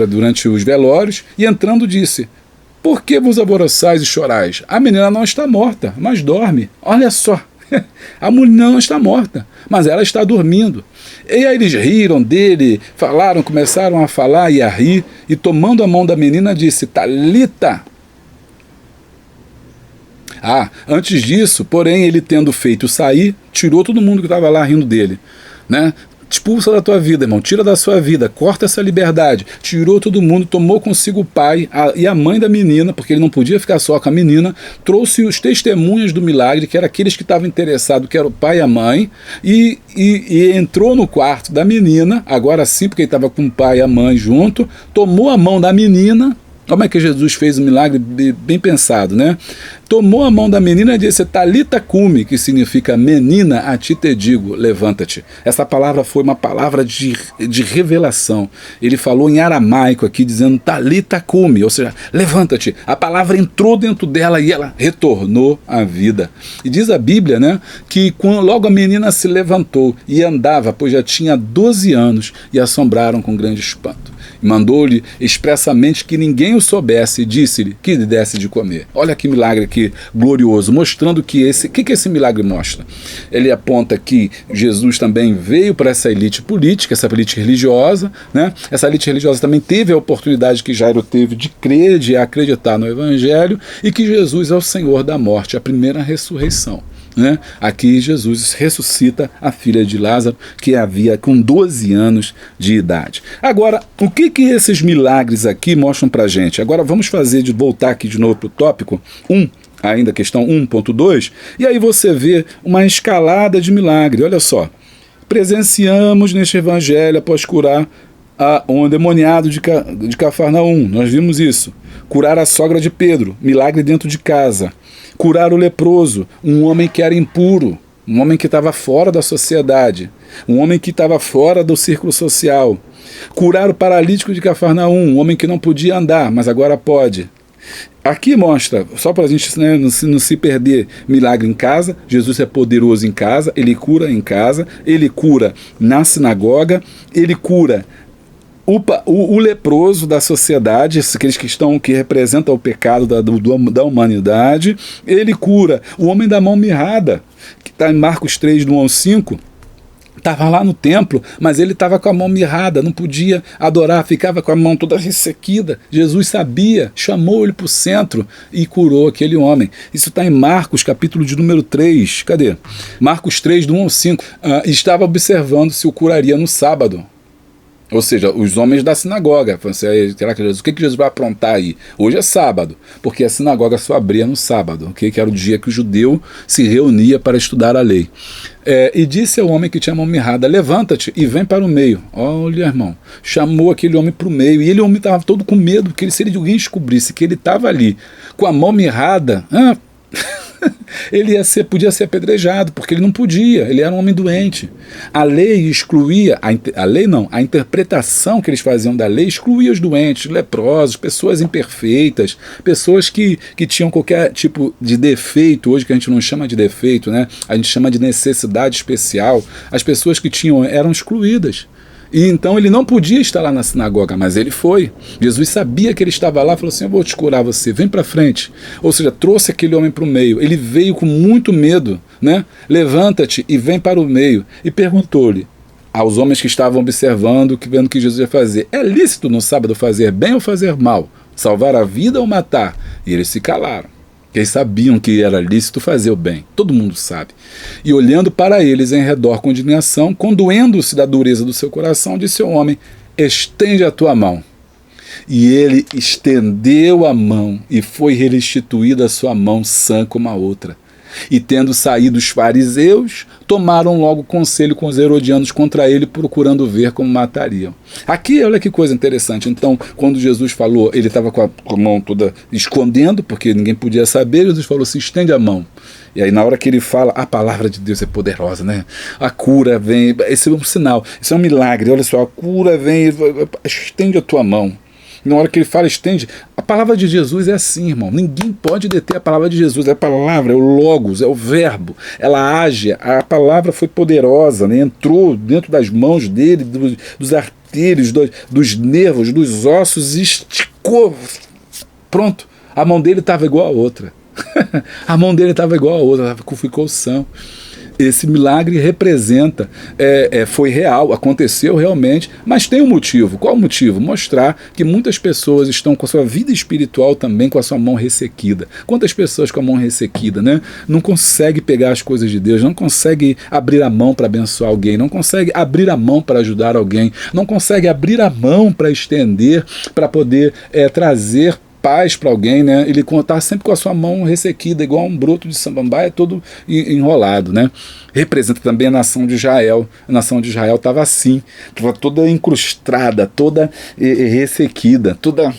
A: durante os velórios. E entrando disse, por que vos alvoroçais e chorais? A menina não está morta, mas dorme. Olha só. A mulher não está morta, mas ela está dormindo. E aí eles riram dele, começaram a falar e a rir, e tomando a mão da menina disse, Talita. Antes disso, porém, ele tendo feito sair, tirou todo mundo que estava lá rindo dele, né? Expulsa da tua vida, irmão, tira da sua vida, corta essa liberdade. Tirou todo mundo, tomou consigo o pai e a mãe da menina, porque ele não podia ficar só com a menina, trouxe os testemunhas do milagre, que eram aqueles que estavam interessados, que era o pai e a mãe, e entrou no quarto da menina, agora sim, porque ele estava com o pai e a mãe junto, tomou a mão da menina. Como é que Jesus fez um milagre bem pensado, né? Tomou a mão da menina e disse, Talita cumi, que significa menina, a ti te digo, levanta-te. Essa palavra foi uma palavra de revelação. Ele falou em aramaico aqui, dizendo Talita cumi, ou seja, levanta-te. A palavra entrou dentro dela e ela retornou à vida. E diz a Bíblia, né, que logo a menina se levantou e andava, pois já tinha 12 anos, e assombraram com grande espanto. E mandou-lhe expressamente que ninguém o soubesse, e disse-lhe que lhe desse de comer. Olha que milagre aqui glorioso, mostrando que que esse milagre mostra? Ele aponta que Jesus também veio para essa elite política, essa elite religiosa, né? Essa elite religiosa também teve a oportunidade que Jairo teve de crer, de acreditar no Evangelho, e que Jesus é o Senhor da morte, a primeira ressurreição. Né? Aqui Jesus ressuscita a filha de Lázaro, que havia com 12 anos de idade. Agora, o que esses milagres aqui mostram pra gente? Agora vamos voltar aqui de novo para o tópico 1, ainda questão 1.2, e aí você vê uma escalada de milagre. Olha só, presenciamos neste evangelho após curar um endemoniado de Cafarnaum, nós vimos isso. Curar a sogra de Pedro, milagre dentro de casa. Curar o leproso, um homem que era impuro, um homem que estava fora da sociedade, um homem que estava fora do círculo social. Curar o paralítico de Cafarnaum, um homem que não podia andar, mas agora pode. Aqui mostra, só para a gente, né, não se perder, milagre em casa. Jesus é poderoso em casa, ele cura em casa, ele cura na sinagoga, ele cura o leproso da sociedade, aqueles que representam o pecado da humanidade. Ele cura o homem da mão mirrada, que está em Marcos 3, do 1 ao 5. Estava lá no templo, mas ele estava com a mão mirrada, não podia adorar, ficava com a mão toda ressequida. Jesus sabia, chamou ele para o centro e curou aquele homem. Isso está em Marcos, capítulo de número 3. Cadê? Marcos 3, do 1 ao 5. Estava observando se o curaria no sábado. Ou seja, os homens da sinagoga. Será que Jesus, o que Jesus vai aprontar aí? Hoje é sábado, porque a sinagoga só abria no sábado, okay? Que era o dia que o judeu se reunia para estudar a lei. E disse ao homem que tinha a mão mirrada: levanta-te e vem para o meio. Olha, irmão, chamou aquele homem para o meio, e o homem estava todo com medo, porque se alguém descobrisse que ele estava ali com a mão mirrada, ele podia ser apedrejado, porque ele não podia, ele era um homem doente. A lei excluía, a interpretação que eles faziam da lei excluía os doentes, leprosos, pessoas imperfeitas, pessoas que tinham qualquer tipo de defeito, hoje que a gente não chama de defeito, né? A gente chama de necessidade especial. As pessoas que eram excluídas. E então ele não podia estar lá na sinagoga, mas ele foi. Jesus sabia que ele estava lá, falou assim: eu vou te curar você, vem para frente. Ou seja, trouxe aquele homem para o meio. Ele veio com muito medo, né? Levanta-te e vem para o meio. E perguntou-lhe aos homens que estavam observando, vendo o que Jesus ia fazer: é lícito no sábado fazer bem ou fazer mal? Salvar a vida ou matar? E eles se calaram. Eles sabiam que era lícito fazer o bem, todo mundo sabe. E olhando para eles em redor com indignação, condoendo-se da dureza do seu coração, disse ao homem: estende a tua mão. E ele estendeu a mão, e foi restituída a sua mão sã como a outra. E tendo saído os fariseus, tomaram logo conselho com os herodianos contra ele, procurando ver como matariam. Aqui, olha que coisa interessante. Então, quando Jesus falou, ele estava com a mão toda escondendo, porque ninguém podia saber. Jesus falou assim: estende a mão. E aí, na hora que ele fala, a palavra de Deus é poderosa, né? A cura vem, esse é um sinal, esse é um milagre. Olha só, a cura vem, estende a tua mão. Na hora que ele fala estende, a palavra de Jesus é assim, irmão. Ninguém pode deter a palavra de Jesus. É a palavra, é o logos, é o verbo. Ela age. A palavra foi poderosa, né? Entrou dentro das mãos dele, dos artérios, dos nervos, dos ossos, esticou. Pronto. A mão dele estava igual a outra. A mão dele estava igual a outra, ficou sã. Esse milagre representa, foi real, aconteceu realmente, mas tem um motivo. Qual o motivo? Mostrar que muitas pessoas estão com a sua vida espiritual também com a sua mão ressequida. Quantas pessoas com a mão ressequida, né? Não consegue pegar as coisas de Deus, não consegue abrir a mão para abençoar alguém, não consegue abrir a mão para ajudar alguém, não consegue abrir a mão para estender, para poder trazer paz para alguém, né? Ele está sempre com a sua mão ressequida, igual um broto de samambaia, todo enrolado, né? Representa também a nação de Israel. A nação de Israel estava assim, estava toda incrustada, toda ressequida, toda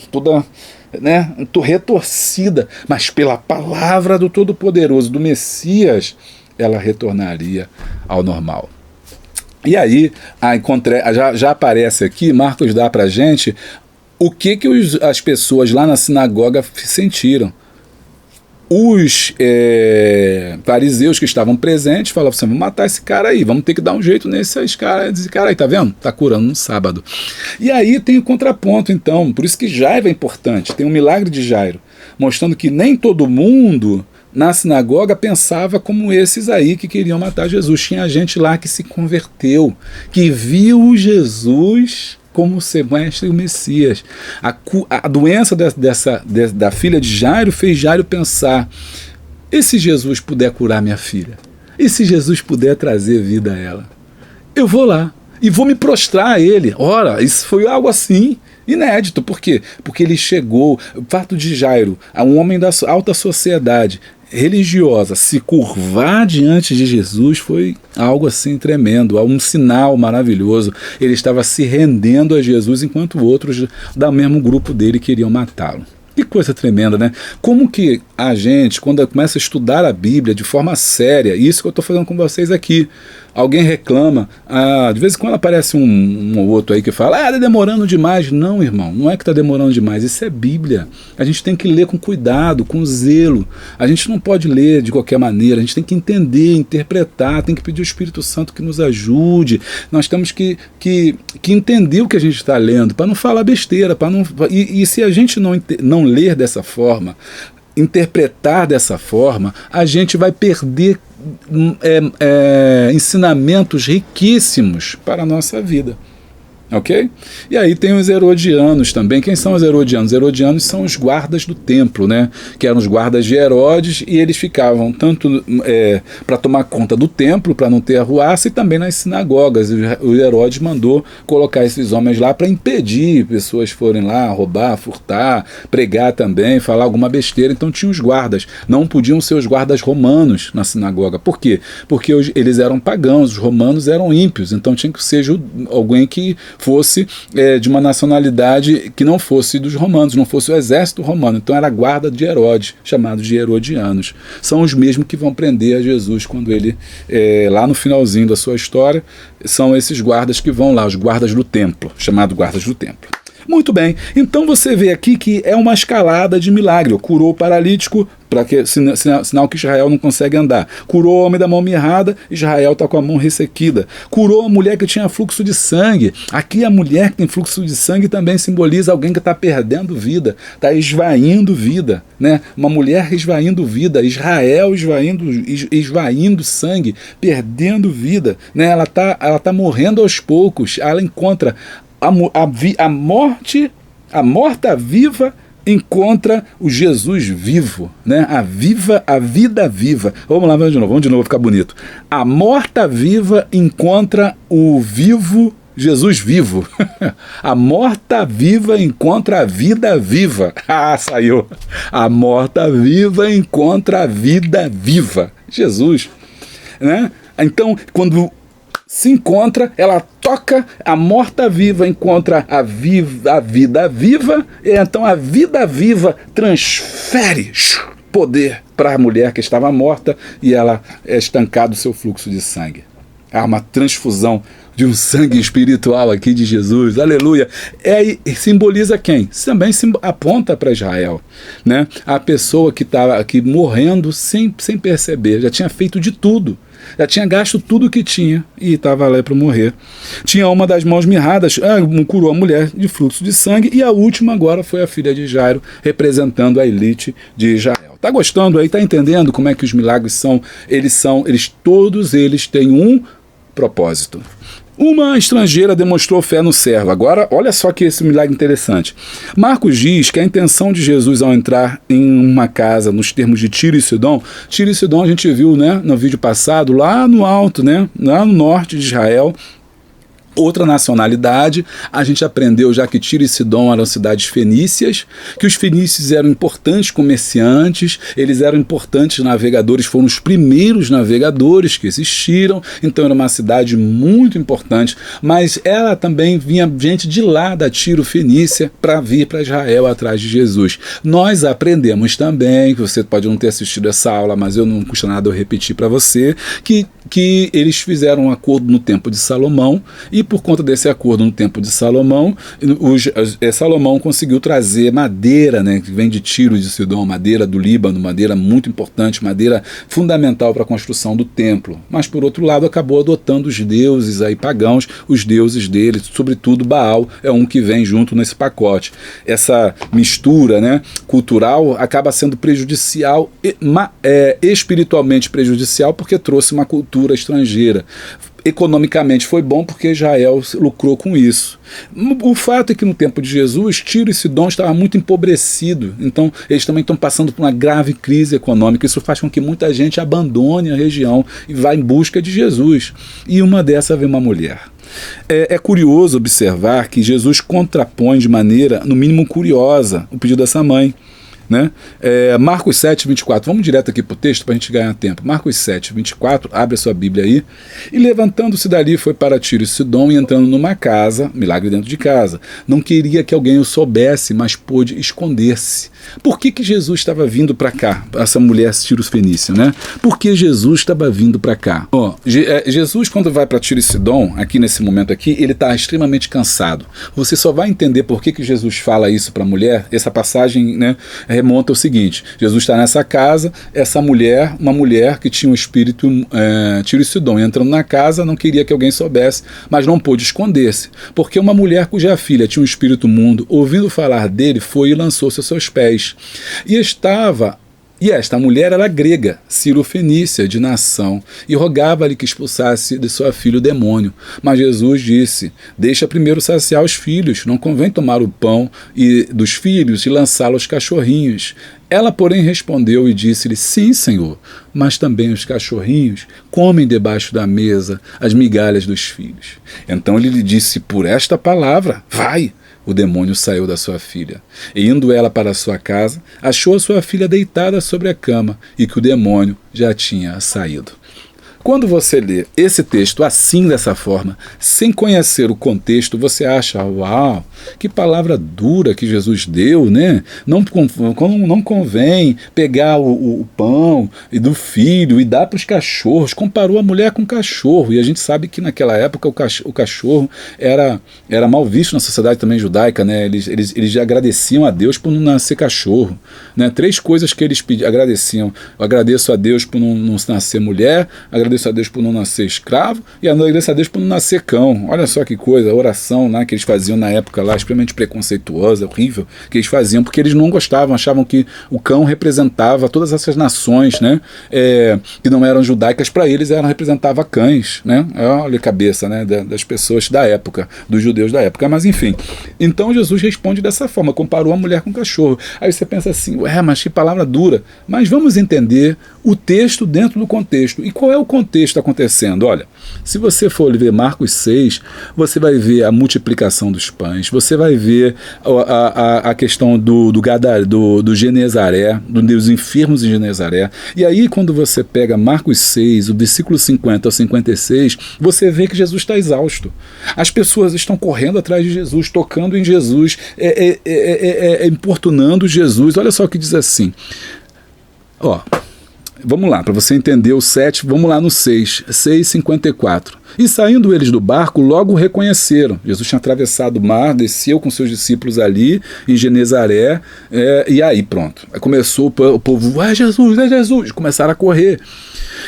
A: né, retorcida, mas pela palavra do Todo-Poderoso, do Messias, ela retornaria ao normal. E aí, já aparece aqui, Marcos dá para a gente o que as pessoas lá na sinagoga sentiram. Os fariseus que estavam presentes falavam assim: vamos matar esse cara aí, vamos ter que dar um jeito nesse cara aí, tá vendo? Tá curando no sábado. E aí tem o contraponto, então, por isso que Jairo é importante. Tem um milagre de Jairo, mostrando que nem todo mundo na sinagoga pensava como esses aí que queriam matar Jesus. Tinha gente lá que se converteu, que viu Jesus como ser mestre e o Messias. A doença da filha de Jairo fez Jairo pensar: e se Jesus puder curar minha filha? E se Jesus puder trazer vida a ela? Eu vou lá e vou me prostrar a ele. Ora, isso foi algo assim inédito. Por quê? Porque ele chegou, o fato de Jairo, um homem da alta sociedade religiosa, se curvar diante de Jesus foi algo assim tremendo, um sinal maravilhoso. Ele estava se rendendo a Jesus enquanto outros do mesmo grupo dele queriam matá-lo. Que coisa tremenda, né? Como que a gente, quando começa a estudar a Bíblia de forma séria, isso que eu estou fazendo com vocês aqui, alguém reclama, de vez em quando aparece um ou outro aí que fala, está demorando demais. Não, irmão, não é que está demorando demais, isso é Bíblia. A gente tem que ler com cuidado, com zelo. A gente não pode ler de qualquer maneira, a gente tem que entender, interpretar, tem que pedir ao Espírito Santo que nos ajude. Nós temos que entender o que a gente está lendo, para não falar besteira, e se a gente não ler dessa forma, interpretar dessa forma, a gente vai perder ensinamentos riquíssimos para a nossa vida. Ok? E aí tem os herodianos também. Quem são os herodianos? Os herodianos são os guardas do templo, né? Que eram os guardas de Herodes, e eles ficavam tanto para tomar conta do templo, para não ter arruaça, e também nas sinagogas. O Herodes mandou colocar esses homens lá para impedir pessoas forem lá roubar, furtar, pregar também, falar alguma besteira. Então tinha os guardas. Não podiam ser os guardas romanos na sinagoga. Por quê? Porque eles eram pagãos, os romanos eram ímpios. Então tinha que ser alguém que fosse de uma nacionalidade que não fosse dos romanos, não fosse o exército romano. Então era a guarda de Herodes, chamados de herodianos. São os mesmos que vão prender a Jesus quando ele, lá no finalzinho da sua história, são esses guardas que vão lá, os guardas do templo, chamados guardas do templo. Muito bem, então você vê aqui que é uma escalada de milagre. Curou o paralítico, sinal que Israel não consegue andar. Curou o homem da mão mirrada, Israel está com a mão ressequida. Curou a mulher que tinha fluxo de sangue. Aqui a mulher que tem fluxo de sangue também simboliza alguém que está perdendo vida, está esvaindo vida, né? Uma mulher esvaindo vida, Israel esvaindo sangue, perdendo vida, né? Ela tá morrendo aos poucos. Ela encontra a morta viva encontra o Jesus vivo, né? A vida viva. Vamos de novo, ficar bonito. A morta viva encontra o vivo, Jesus vivo. A morta viva encontra a vida viva. Saiu. A morta viva encontra a vida viva. Jesus, né? Então, quando se encontra, ela toca, a morta viva encontra a vida viva, e então a vida viva transfere poder para a mulher que estava morta, e ela é estancado o seu fluxo de sangue. Há uma transfusão de um sangue espiritual aqui de Jesus, aleluia. E simboliza quem? Também aponta para Israel, né? A pessoa que estava aqui morrendo sem perceber, já tinha feito de tudo. Já tinha gasto tudo que tinha e estava lá para morrer. Tinha uma das mãos mirradas, curou a mulher de fluxo de sangue, e a última agora foi a filha de Jairo, representando a elite de Israel. Tá gostando aí? Tá entendendo como é que os milagres são? Todos eles têm um propósito. Uma estrangeira demonstrou fé no servo. Agora, olha só que esse milagre interessante. Marcos diz que a intenção de Jesus ao entrar em uma casa, nos termos de Tiro e Sidom a gente viu, né, no vídeo passado, lá no alto, né, lá no norte de Israel, outra nacionalidade. A gente aprendeu já que Tiro e Sidom eram cidades fenícias, que os fenícios eram importantes comerciantes, eles eram importantes navegadores, foram os primeiros navegadores que existiram, então era uma cidade muito importante, mas ela também vinha gente de lá da Tiro Fenícia para vir para Israel atrás de Jesus. Nós aprendemos também, que você pode não ter assistido essa aula, mas eu não custa nada eu repetir para você, que eles fizeram um acordo no tempo de Salomão, e por conta desse acordo no tempo de Salomão, Salomão conseguiu trazer madeira, né, que vem de Tiro e de Sidom, madeira do Líbano, madeira muito importante, madeira fundamental para a construção do templo. Mas por outro lado acabou adotando os deuses aí pagãos, os deuses dele, sobretudo Baal é um que vem junto nesse pacote. Essa mistura, né, cultural acaba sendo prejudicial, espiritualmente prejudicial, porque trouxe uma cultura estrangeira. Economicamente foi bom porque Israel lucrou com isso. O fato é que no tempo de Jesus, Tiro e Sidom estavam muito empobrecidos, então eles também estão passando por uma grave crise econômica. Isso faz com que muita gente abandone a região e vá em busca de Jesus. E uma dessas vem uma mulher. É curioso observar que Jesus contrapõe de maneira, no mínimo curiosa, o pedido dessa mãe. né? Marcos 7, 24. Vamos direto aqui para o texto para a gente ganhar tempo. Marcos 7, 24. Abre a sua Bíblia aí. E levantando-se dali foi para Tiro e Sidom, e entrando numa casa, milagre dentro de casa. Não queria que alguém o soubesse, mas pôde esconder-se. Por que Jesus estava vindo para cá? Essa mulher Tiro Fenícia, né? Por que Jesus estava vindo para cá? Jesus, quando vai para Tiro e Sidom, aqui nesse momento aqui, ele está extremamente cansado. Você só vai entender por que Jesus fala isso para a mulher. Essa passagem, né, remonta ao seguinte: Jesus está nessa casa, essa mulher, uma mulher que tinha um espírito Tiro e Sidom, entrando na casa, não queria que alguém soubesse, mas não pôde esconder-se, porque uma mulher cuja filha tinha um espírito imundo, ouvindo falar dele, foi e lançou-se aos seus pés. E esta mulher era grega, Cirofenícia, de nação, e rogava-lhe que expulsasse de sua filha o demônio. Mas Jesus disse: deixa primeiro saciar os filhos, não convém tomar o pão dos filhos e lançá-lo aos cachorrinhos. Ela, porém, respondeu e disse-lhe: sim, Senhor, mas também os cachorrinhos comem debaixo da mesa as migalhas dos filhos. Então ele lhe disse: por esta palavra, vai. O demônio saiu da sua filha. E indo ela para a sua casa, achou a sua filha deitada sobre a cama e que o demônio já tinha saído. Quando você lê esse texto assim, dessa forma, sem conhecer o contexto, você acha: uau, que palavra dura que Jesus deu, né? Não convém pegar o pão e do filho e dar para os cachorros. Comparou a mulher com o cachorro. E a gente sabe que naquela época o cachorro era mal visto na sociedade também judaica, né? Eles agradeciam a Deus por não nascer cachorro, né? 3 coisas que eles agradeciam: eu agradeço a Deus por não nascer mulher, agradeço a Deus por não nascer escravo e agradeço a Deus por não nascer cão. Olha só que coisa, a oração, né, que eles faziam na época lá, extremamente preconceituosa, horrível, que eles faziam, porque eles não gostavam, achavam que o cão representava todas essas nações, né, que não eram judaicas. Para eles representava cães, né? Olha a cabeça, né, das pessoas da época, dos judeus da época. Mas enfim, então Jesus responde dessa forma, comparou a mulher com o cachorro. Aí você pensa assim: mas que palavra dura. Mas vamos entender o texto dentro do contexto. E qual é o contexto acontecendo? Olha, se você for ver Marcos 6, você vai ver a multiplicação dos pães, você vai ver a questão do Genezaré, dos enfermos em Genezaré. E aí, quando você pega Marcos 6, o versículo 50 ao 56, você vê que Jesus está exausto. As pessoas estão correndo atrás de Jesus, tocando em Jesus, importunando Jesus. Olha só o que diz assim. Vamos lá, para você entender o 7, vamos lá no 6:54. E saindo eles do barco, logo o reconheceram. Jesus tinha atravessado o mar, desceu com seus discípulos ali em Genezaré, e aí pronto. Aí começou o povo: é Jesus, começaram a correr.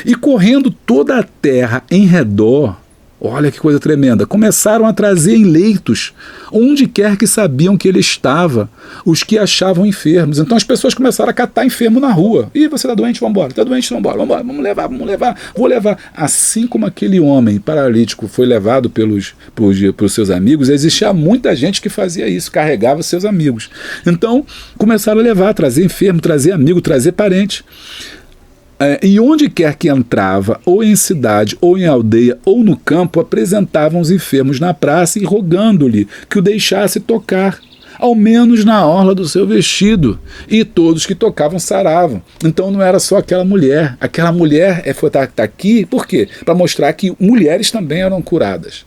A: E correndo toda a terra em redor, olha que coisa tremenda, começaram a trazer em leitos, onde quer que sabiam que ele estava, os que achavam enfermos. Então as pessoas começaram a catar enfermo na rua. E você está doente, vamos embora, está doente, vamos embora, vamos levar, vou levar. Assim como aquele homem paralítico foi levado pelos seus amigos, existia muita gente que fazia isso, carregava seus amigos. Então começaram a levar, trazer enfermo, trazer amigo, trazer parente. E onde quer que entrava, ou em cidade, ou em aldeia, ou no campo, apresentavam os enfermos na praça e rogando-lhe que o deixasse tocar, ao menos na orla do seu vestido, e todos que tocavam saravam. Então não era só aquela mulher está aqui, por quê? Para mostrar que mulheres também eram curadas.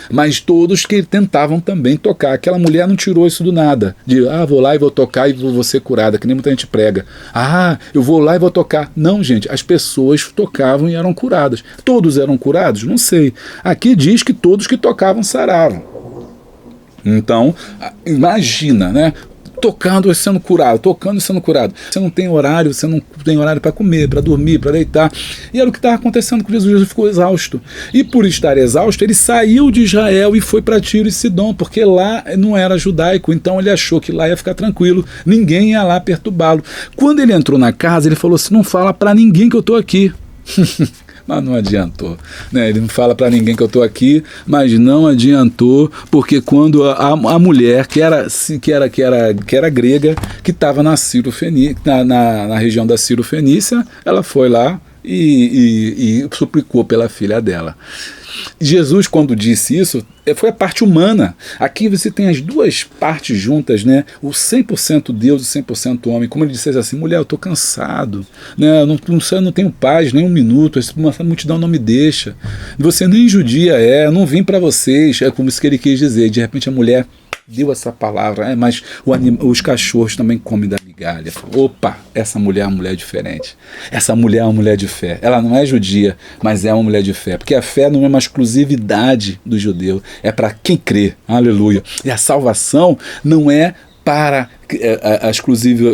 A: Mas todos que tentavam também tocar. Aquela mulher não tirou isso do nada, de vou lá e vou tocar e vou ser curada, que nem muita gente prega. Eu vou lá e vou tocar. Não, gente, as pessoas tocavam e eram curadas. Todos eram curados? Não sei. Aqui diz que todos que tocavam saravam. Então, imagina, né? Tocando e sendo curado, tocando e sendo curado. Você não tem horário para comer, para dormir, para deitar. E era o que estava acontecendo com Jesus. Jesus ficou exausto. E por estar exausto, ele saiu de Israel e foi para Tiro e Sidom, porque lá não era judaico, então ele achou que lá ia ficar tranquilo, ninguém ia lá perturbá-lo. Quando ele entrou na casa, ele falou assim: não fala para ninguém que eu estou aqui. Mas não adiantou, né? Ele não fala para ninguém que eu estou aqui, mas não adiantou, porque quando a mulher que era grega, que estava na região da Cirofenícia, ela foi lá e suplicou pela filha dela. Jesus, quando disse isso, foi a parte humana. Aqui você tem as duas partes juntas, né? O 100% Deus e 100% homem. Como ele dissesse assim: mulher, eu estou cansado, né? Eu não tenho paz nem um minuto, essa multidão não me deixa. Você nem judia eu não vim para vocês. É como isso que ele quis dizer. De repente a mulher deu essa palavra, mas os cachorros também comem da migalha. Opa, essa mulher é uma mulher diferente. Essa mulher é uma mulher de fé. Ela não é judia, mas é uma mulher de fé. Porque a fé não é uma exclusividade do judeu, é para quem crê. Aleluia. E a salvação não é para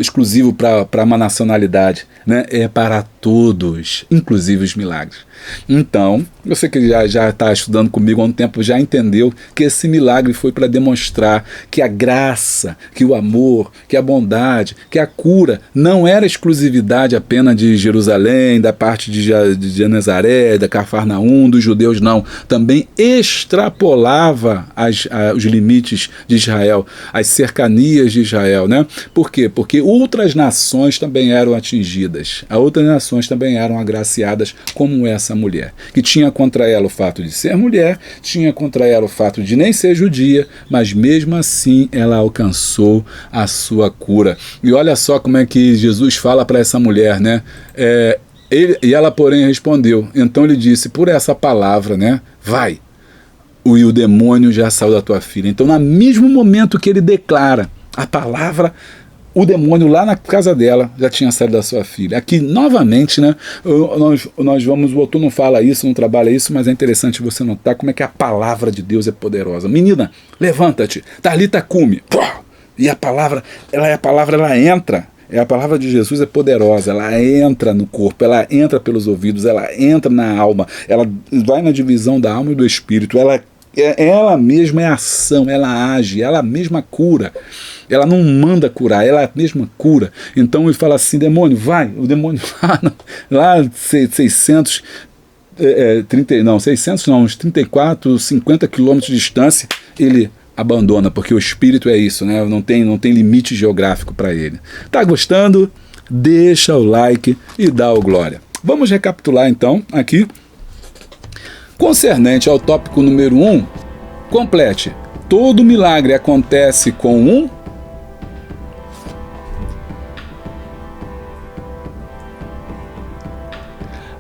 A: exclusivo para uma nacionalidade, né? É para todos, inclusive os milagres. Então, você que já está estudando comigo há um tempo já entendeu que esse milagre foi para demonstrar que a graça, que o amor, que a bondade, que a cura não era exclusividade apenas de Jerusalém, da parte de Nazaré, da Cafarnaum, dos judeus, não. Também extrapolava os limites de Israel, as cercanias de Israel, né? Por quê? Porque outras nações também eram atingidas, outras nações também eram agraciadas como essa mulher, que tinha contra ela o fato de ser mulher, tinha contra ela o fato de nem ser judia, mas mesmo assim ela alcançou a sua cura. E olha só como é que Jesus fala para essa mulher, né? E ela, porém, respondeu. Então ele disse: por essa palavra, né? Vai, e o demônio já saiu da tua filha. Então, no mesmo momento que ele declara a palavra, o demônio lá na casa dela já tinha saído da sua filha. Aqui, novamente, né, nós vamos, o autor não fala isso, não trabalha isso, mas é interessante você notar como é que a palavra de Deus é poderosa. Menina, levanta-te, Talita cumi. E a palavra, ela entra. A palavra de Jesus é poderosa, ela entra no corpo, ela entra pelos ouvidos, ela entra na alma, ela vai na divisão da alma e do espírito, ela mesma é ação, ela age, ela mesma cura. Ela não manda curar, ela mesma cura. Então ele fala assim: demônio, vai. O demônio lá 600 34, 50 quilômetros de distância, ele abandona, porque o espírito é isso, né? Não tem limite geográfico para ele. Tá gostando? Deixa o like e dá o glória. Vamos recapitular então aqui. Concernente ao tópico número 1, complete. Todo milagre acontece com um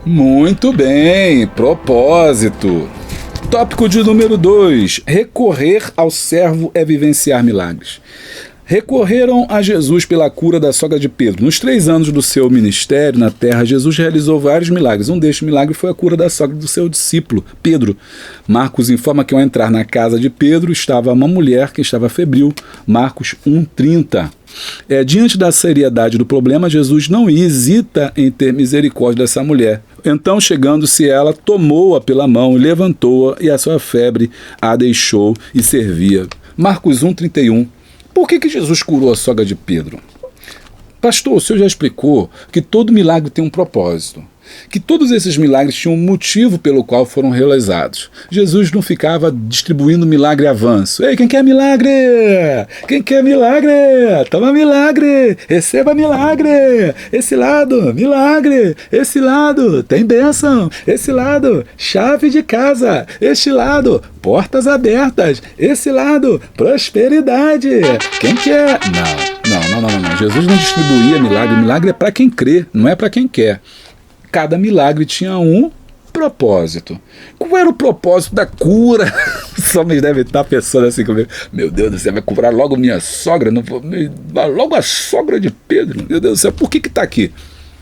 A: muito bem, propósito. Tópico de número 2, recorrer ao servo é vivenciar milagres. Recorreram a Jesus pela cura da sogra de Pedro. Nos 3 anos do seu ministério na terra, Jesus realizou vários milagres. Um destes milagres foi a cura da sogra do seu discípulo, Pedro. Marcos informa que ao entrar na casa de Pedro estava uma mulher que estava febril. Marcos 1,30. Diante da seriedade do problema, Jesus não hesita em ter misericórdia dessa mulher. Então, chegando-se ela, tomou-a pela mão, levantou-a e a sua febre a deixou e servia. Marcos 1,31. Por que Jesus curou a sogra de Pedro? Pastor, o senhor já explicou que todo milagre tem um propósito, que todos esses milagres tinham um motivo pelo qual foram realizados. Jesus não ficava distribuindo milagre avanço. Ei, quem quer milagre? Quem quer milagre? Toma milagre! Receba milagre! Esse lado, milagre! Esse lado, tem bênção! Esse lado, chave de casa! Este lado, portas abertas! Esse lado, prosperidade! Quem quer? Não. Jesus não distribuía milagre. Milagre é para quem crê, não é para quem quer. Cada milagre tinha um propósito. Qual era o propósito da cura? Os homens devem estar pensando assim comigo: meu Deus do céu, vai curar logo minha sogra? Não vou, logo a sogra de Pedro? Meu Deus do céu, por que está aqui?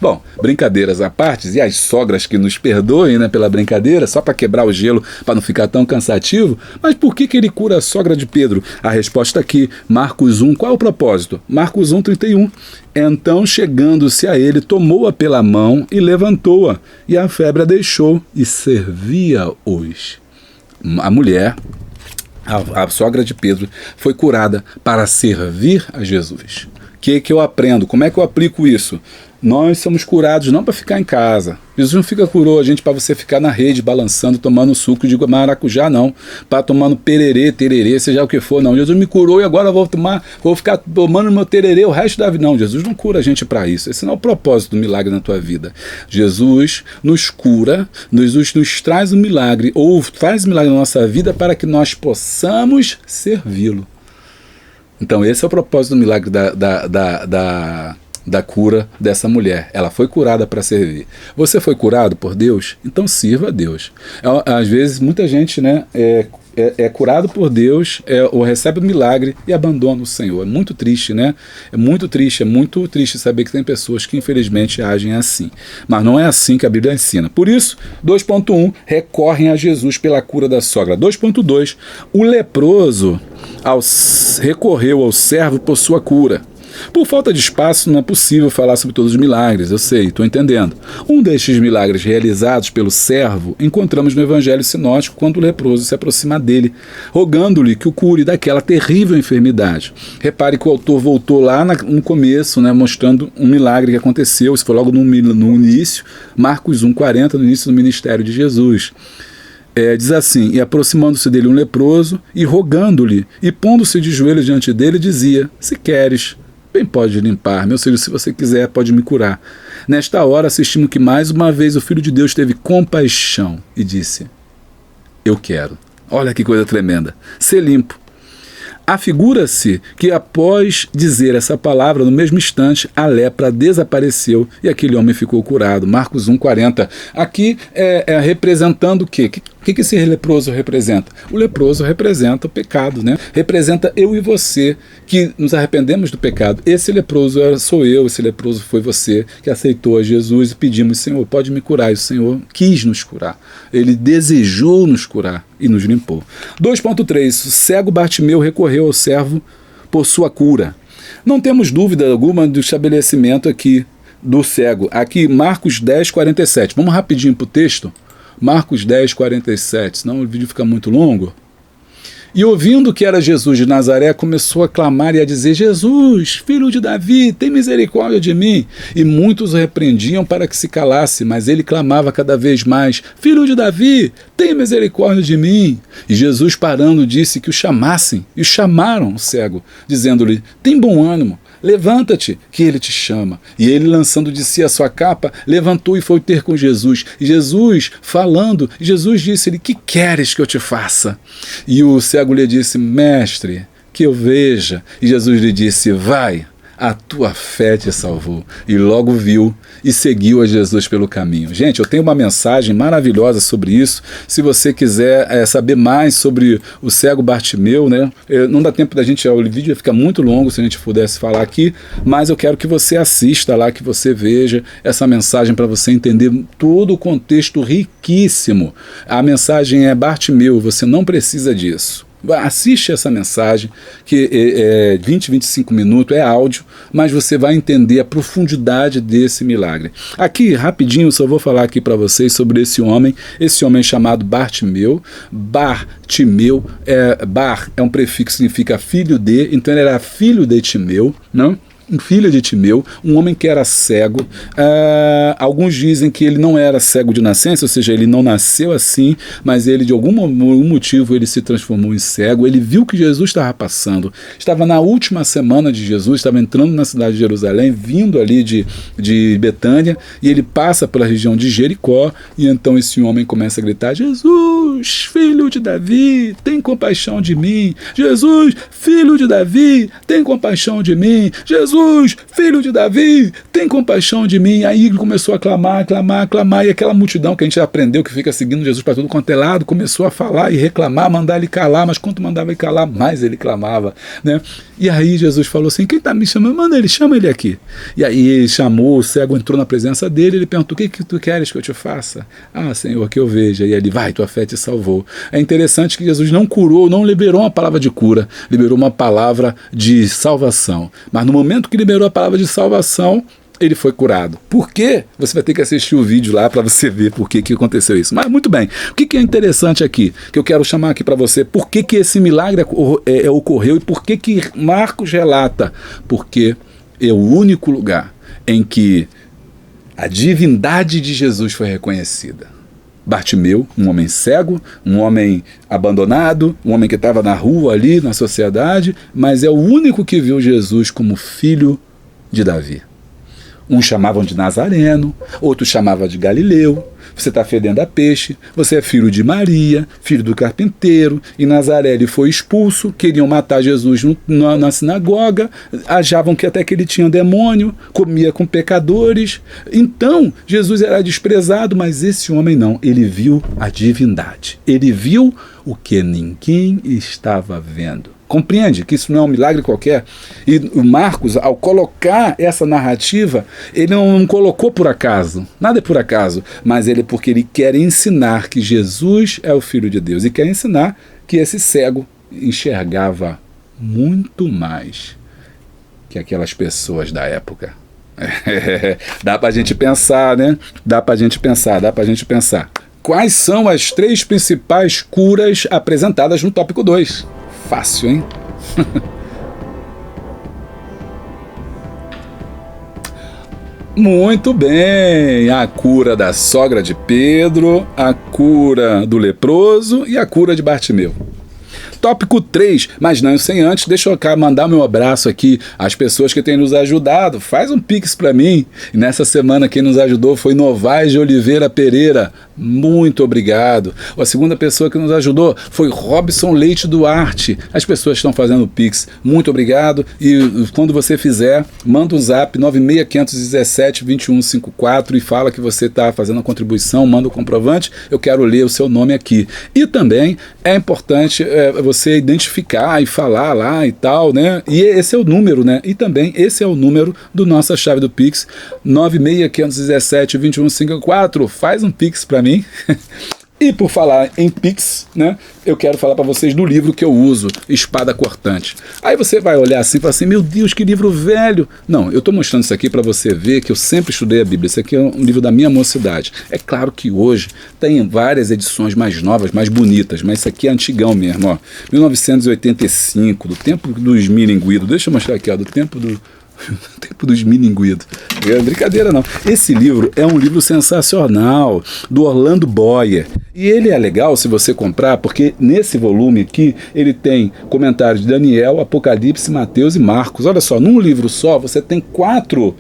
A: Bom, brincadeiras à parte, e as sogras que nos perdoem, né, pela brincadeira, só para quebrar o gelo, para não ficar tão cansativo. Mas por que ele cura a sogra de Pedro? A resposta aqui, Marcos 1, qual é o propósito? Marcos 1,31. Então, chegando-se a ele, tomou-a pela mão e levantou-a, e a febre a deixou, e servia-os. A mulher, a sogra de Pedro, foi curada para servir a Jesus. O que eu aprendo? Como é que eu aplico isso? Nós somos curados não para ficar em casa. Jesus não curou a gente para você ficar na rede, balançando, tomando suco de maracujá, não. Para tomando pererê, tererê, seja o que for, não. Jesus me curou e agora eu vou ficar tomando meu tererê o resto da vida. Não, Jesus não cura a gente para isso. Esse não é o propósito do milagre na tua vida. Jesus nos cura, Jesus nos traz um milagre, ou faz um milagre na nossa vida para que nós possamos servi-lo. Então esse é o propósito do milagre da cura dessa mulher. Ela foi curada para servir. Você foi curado por Deus? Então sirva a Deus. Às vezes muita gente, né, é curado por Deus, ou recebe o milagre e abandona o Senhor. É muito triste, né? É muito triste saber que tem pessoas que infelizmente agem assim. Mas não é assim que a Bíblia ensina. Por isso, 2.1, recorrem a Jesus pela cura da sogra. 2.2, o leproso recorreu ao servo por sua cura. Por falta de espaço, não é possível falar sobre todos os milagres, eu sei, estou entendendo. Um destes milagres realizados pelo servo encontramos no Evangelho Sinótico, quando o leproso se aproxima dele, rogando-lhe que o cure daquela terrível enfermidade. Repare que o autor voltou lá no começo, né, mostrando um milagre que aconteceu, isso foi logo no início, Marcos 1,40, no início do ministério de Jesus. Diz assim: e aproximando-se dele um leproso, e rogando-lhe, e pondo-se de joelhos diante dele, dizia: se queres, bem pode limpar, meu filho, se você quiser, pode me curar. Nesta hora assistimos que mais uma vez o Filho de Deus teve compaixão e disse: eu quero. Olha que coisa tremenda. Ser limpo. Afigura-se que após dizer essa palavra, no mesmo instante, a lepra desapareceu e aquele homem ficou curado. Marcos 1,40. Aqui representando o quê? O que esse leproso representa? O leproso representa o pecado, né? Representa eu e você que nos arrependemos do pecado. Esse leproso sou eu, esse leproso foi você que aceitou a Jesus e pedimos: Senhor, pode me curar. E o Senhor quis nos curar. Ele desejou nos curar e nos limpou. 2.3. O cego Bartimeu recorreu ao servo por sua cura. Não temos dúvida alguma do estabelecimento aqui do cego. Aqui, Marcos 10:47. Vamos rapidinho para o texto. Marcos 10:47, senão o vídeo fica muito longo. E ouvindo que era Jesus de Nazaré, começou a clamar e a dizer: Jesus, filho de Davi, tem misericórdia de mim. E muitos o repreendiam para que se calasse, mas ele clamava cada vez mais: Filho de Davi, tem misericórdia de mim. E Jesus, parando, disse que o chamassem, e o chamaram o cego, dizendo-lhe: tem bom ânimo, levanta-te, que ele te chama. E ele, lançando de si a sua capa, levantou e foi ter com Jesus. E Jesus, falando, Jesus disse-lhe: que queres que eu te faça? E o cego lhe disse: mestre, que eu veja. E Jesus lhe disse: vai, a tua fé te salvou. E logo viu e seguiu a Jesus pelo caminho. Gente, eu tenho uma mensagem maravilhosa sobre isso. Se você quiser saber mais sobre o cego Bartimeu, né? Não dá tempo da gente, o vídeo fica muito longo se a gente pudesse falar aqui, mas eu quero que você assista lá, que você veja essa mensagem para você entender todo o contexto riquíssimo. A mensagem é: Bartimeu, você não precisa disso. Assiste essa mensagem, que é 20, 25 minutos, é áudio, mas você vai entender a profundidade desse milagre. Aqui, rapidinho, só vou falar aqui para vocês sobre esse homem chamado Bartimeu. Bartimeu, Bar é um prefixo que significa filho de, então ele era filho de Timeu, não? Um filho de Timeu, um homem que era cego. Alguns dizem que ele não era cego de nascença, ou seja, ele não nasceu assim, mas ele, de algum motivo, ele se transformou em cego. Ele viu que Jesus estava passando. Estava na última semana de Jesus, estava entrando na cidade de Jerusalém, vindo ali de Betânia, e ele passa pela região de Jericó, e então esse homem começa a gritar: Jesus, filho de Davi, tem compaixão de mim. Jesus, filho de Davi, tem compaixão de mim. Jesus, filho de Davi, tem compaixão de mim. Aí ele começou a clamar, e aquela multidão que a gente aprendeu que fica seguindo Jesus para tudo quanto é lado, começou a falar e reclamar, mandar ele calar, mas quanto mandava ele calar, mais ele clamava, né? E aí Jesus falou assim: quem está me chamando? Manda ele, chama ele aqui. E aí ele chamou, o cego entrou na presença dele, ele perguntou: o que tu queres que eu te faça? Ah, Senhor, que eu veja. E ele: vai, tua fé te salvou. É interessante que Jesus não curou, não liberou uma palavra de cura, liberou uma palavra de salvação. Mas no momento que liberou a palavra de salvação, ele foi curado. Por quê? Você vai ter que assistir o vídeo lá para você ver por que aconteceu isso. Mas muito bem, o que é interessante aqui, que eu quero chamar aqui para você, por que esse milagre ocorreu e por que Marcos relata? Porque é o único lugar em que A divindade de Jesus foi reconhecida. Bartimeu, um homem cego, um homem abandonado, um homem que estava na rua ali, na sociedade, mas é o único que viu Jesus como filho de Davi. Uns chamavam de Nazareno, outros chamavam de Galileu. Você está fedendo a peixe, você é filho de Maria, filho do carpinteiro, e Nazaré ele foi expulso, queriam matar Jesus na sinagoga, achavam que até que ele tinha demônio, comia com pecadores. Então, Jesus era desprezado, mas esse homem não, ele viu a divindade, ele viu o que ninguém estava vendo. Compreende que isso não é um milagre qualquer? E o Marcos, ao colocar essa narrativa, ele não colocou por acaso, nada é por acaso, mas porque ele quer ensinar que Jesus é o Filho de Deus e quer ensinar que esse cego enxergava muito mais que aquelas pessoas da época. Dá pra gente pensar, né? Dá pra gente pensar. Quais são as 3 principais curas apresentadas no tópico 2? Fácil, hein? Muito bem! A cura da sogra de Pedro, a cura do leproso e a cura de Bartimeu. Tópico 3, mas não sem antes, deixa eu mandar meu abraço aqui às pessoas que têm nos ajudado. Faz um pix para mim. E nessa semana quem nos ajudou foi Novaes de Oliveira Pereira. Muito obrigado. A segunda pessoa que nos ajudou foi Robson Leite Duarte. As pessoas estão fazendo pix. Muito obrigado. E quando você fizer, manda um zap 96517-2154 e fala que você está fazendo a contribuição, manda o comprovante. Eu quero ler o seu nome aqui. E também é importante você identificar e falar lá e tal, né? E esse é o número, né? E também esse é o número do nossa chave do Pix, 96517-2154. Faz um Pix para mim. E por falar em Pix, né, eu quero falar para vocês do livro que eu uso, Espada Cortante. Aí você vai olhar assim e falar assim, meu Deus, que livro velho. Não, eu estou mostrando isso aqui para você ver que eu sempre estudei a Bíblia. Esse aqui é um livro da minha mocidade. É claro que hoje tem várias edições mais novas, mais bonitas, mas isso aqui é antigão mesmo, ó. 1985, do tempo dos milinguidos. Deixa eu mostrar aqui, ó, do tempo dos milinguidos. É brincadeira não. Esse livro é um livro sensacional, do Orlando Boyer. E ele é legal se você comprar, porque nesse volume aqui, ele tem comentários de Daniel, Apocalipse, Mateus e Marcos. Olha só, num livro só, você tem quatro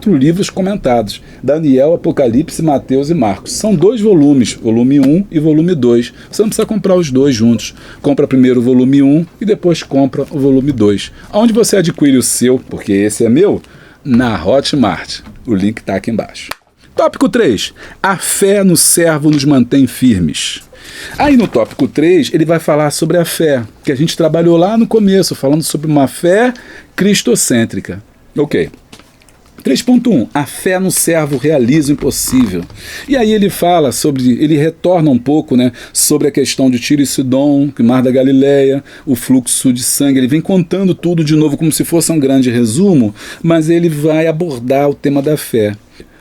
A: livros comentados. Daniel, Apocalipse, Mateus e Marcos. São 2 volumes, volume 1 e volume 2. Você não precisa comprar os 2 juntos. Compra primeiro o volume 1 e depois compra o volume 2. Onde você adquire o seu, porque esse é meu? Na Hotmart. O link está aqui embaixo. Tópico 3. A fé no servo nos mantém firmes. Aí no tópico 3, ele vai falar sobre a fé, que a gente trabalhou lá no começo, falando sobre uma fé cristocêntrica. Ok. 3.1. A fé no servo realiza o impossível. E aí ele fala ele retorna um pouco, né, sobre a questão de Tiro e Sidom, Mar da Galileia, o fluxo de sangue. Ele vem contando tudo de novo como se fosse um grande resumo, mas ele vai abordar o tema da fé.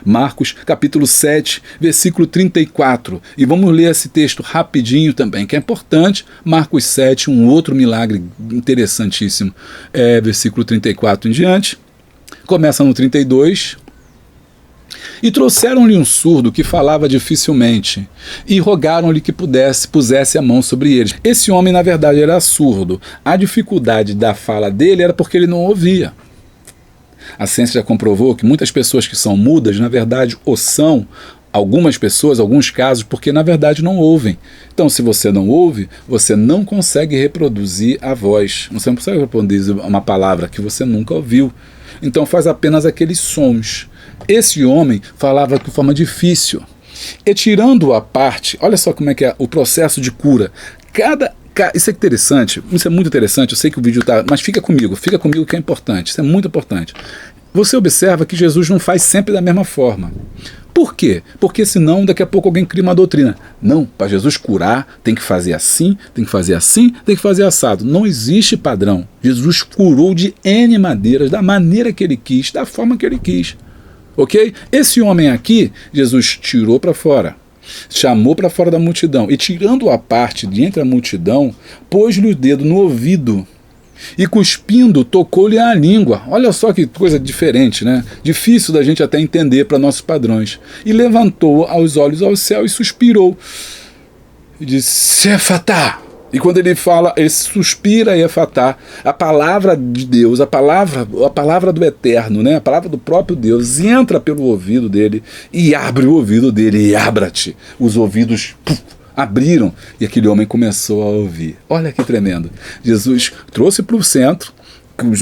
A: Marcos, capítulo 7, versículo 34. E vamos ler esse texto rapidinho também, que é importante. Marcos 7, um outro milagre interessantíssimo. Versículo 34 em diante. Começa no 32. E trouxeram-lhe um surdo que falava dificilmente, e rogaram-lhe que pusesse a mão sobre ele. Esse homem, na verdade, era surdo. A dificuldade da fala dele era porque ele não ouvia. A ciência já comprovou que muitas pessoas que são mudas, na verdade, são algumas pessoas, alguns casos, porque na verdade não ouvem. Então, se você não ouve, você não consegue reproduzir a voz. Você não consegue reproduzir uma palavra que você nunca ouviu. Então faz apenas aqueles sons. Esse homem falava de forma difícil. E tirando a parte, olha só como é que é o processo de cura. Isso é interessante, isso é muito interessante, eu sei que o vídeo está, mas fica comigo que é importante, isso é muito importante. Você observa que Jesus não faz sempre da mesma forma. Por quê? Porque senão daqui a pouco alguém cria uma doutrina. Não, para Jesus curar tem que fazer assim, tem que fazer assim, tem que fazer assado. Não existe padrão. Jesus curou de N maneiras, da maneira que ele quis, da forma que ele quis. Ok? Esse homem aqui, Jesus tirou para fora. Chamou para fora da multidão e tirando a parte de entre a multidão, pôs-lhe o dedo no ouvido e cuspindo tocou-lhe a língua. Olha só que coisa diferente, né? Difícil da gente até entender para nossos padrões. E levantou os olhos ao céu e suspirou. E disse, Efatá. E quando ele fala, ele suspira Efatá, a palavra de Deus, a palavra do Eterno, né? A palavra do próprio Deus entra pelo ouvido dele e abre o ouvido dele e abra-te. Os ouvidos abriram e aquele homem começou a ouvir. Olha que tremendo. Jesus trouxe para o centro,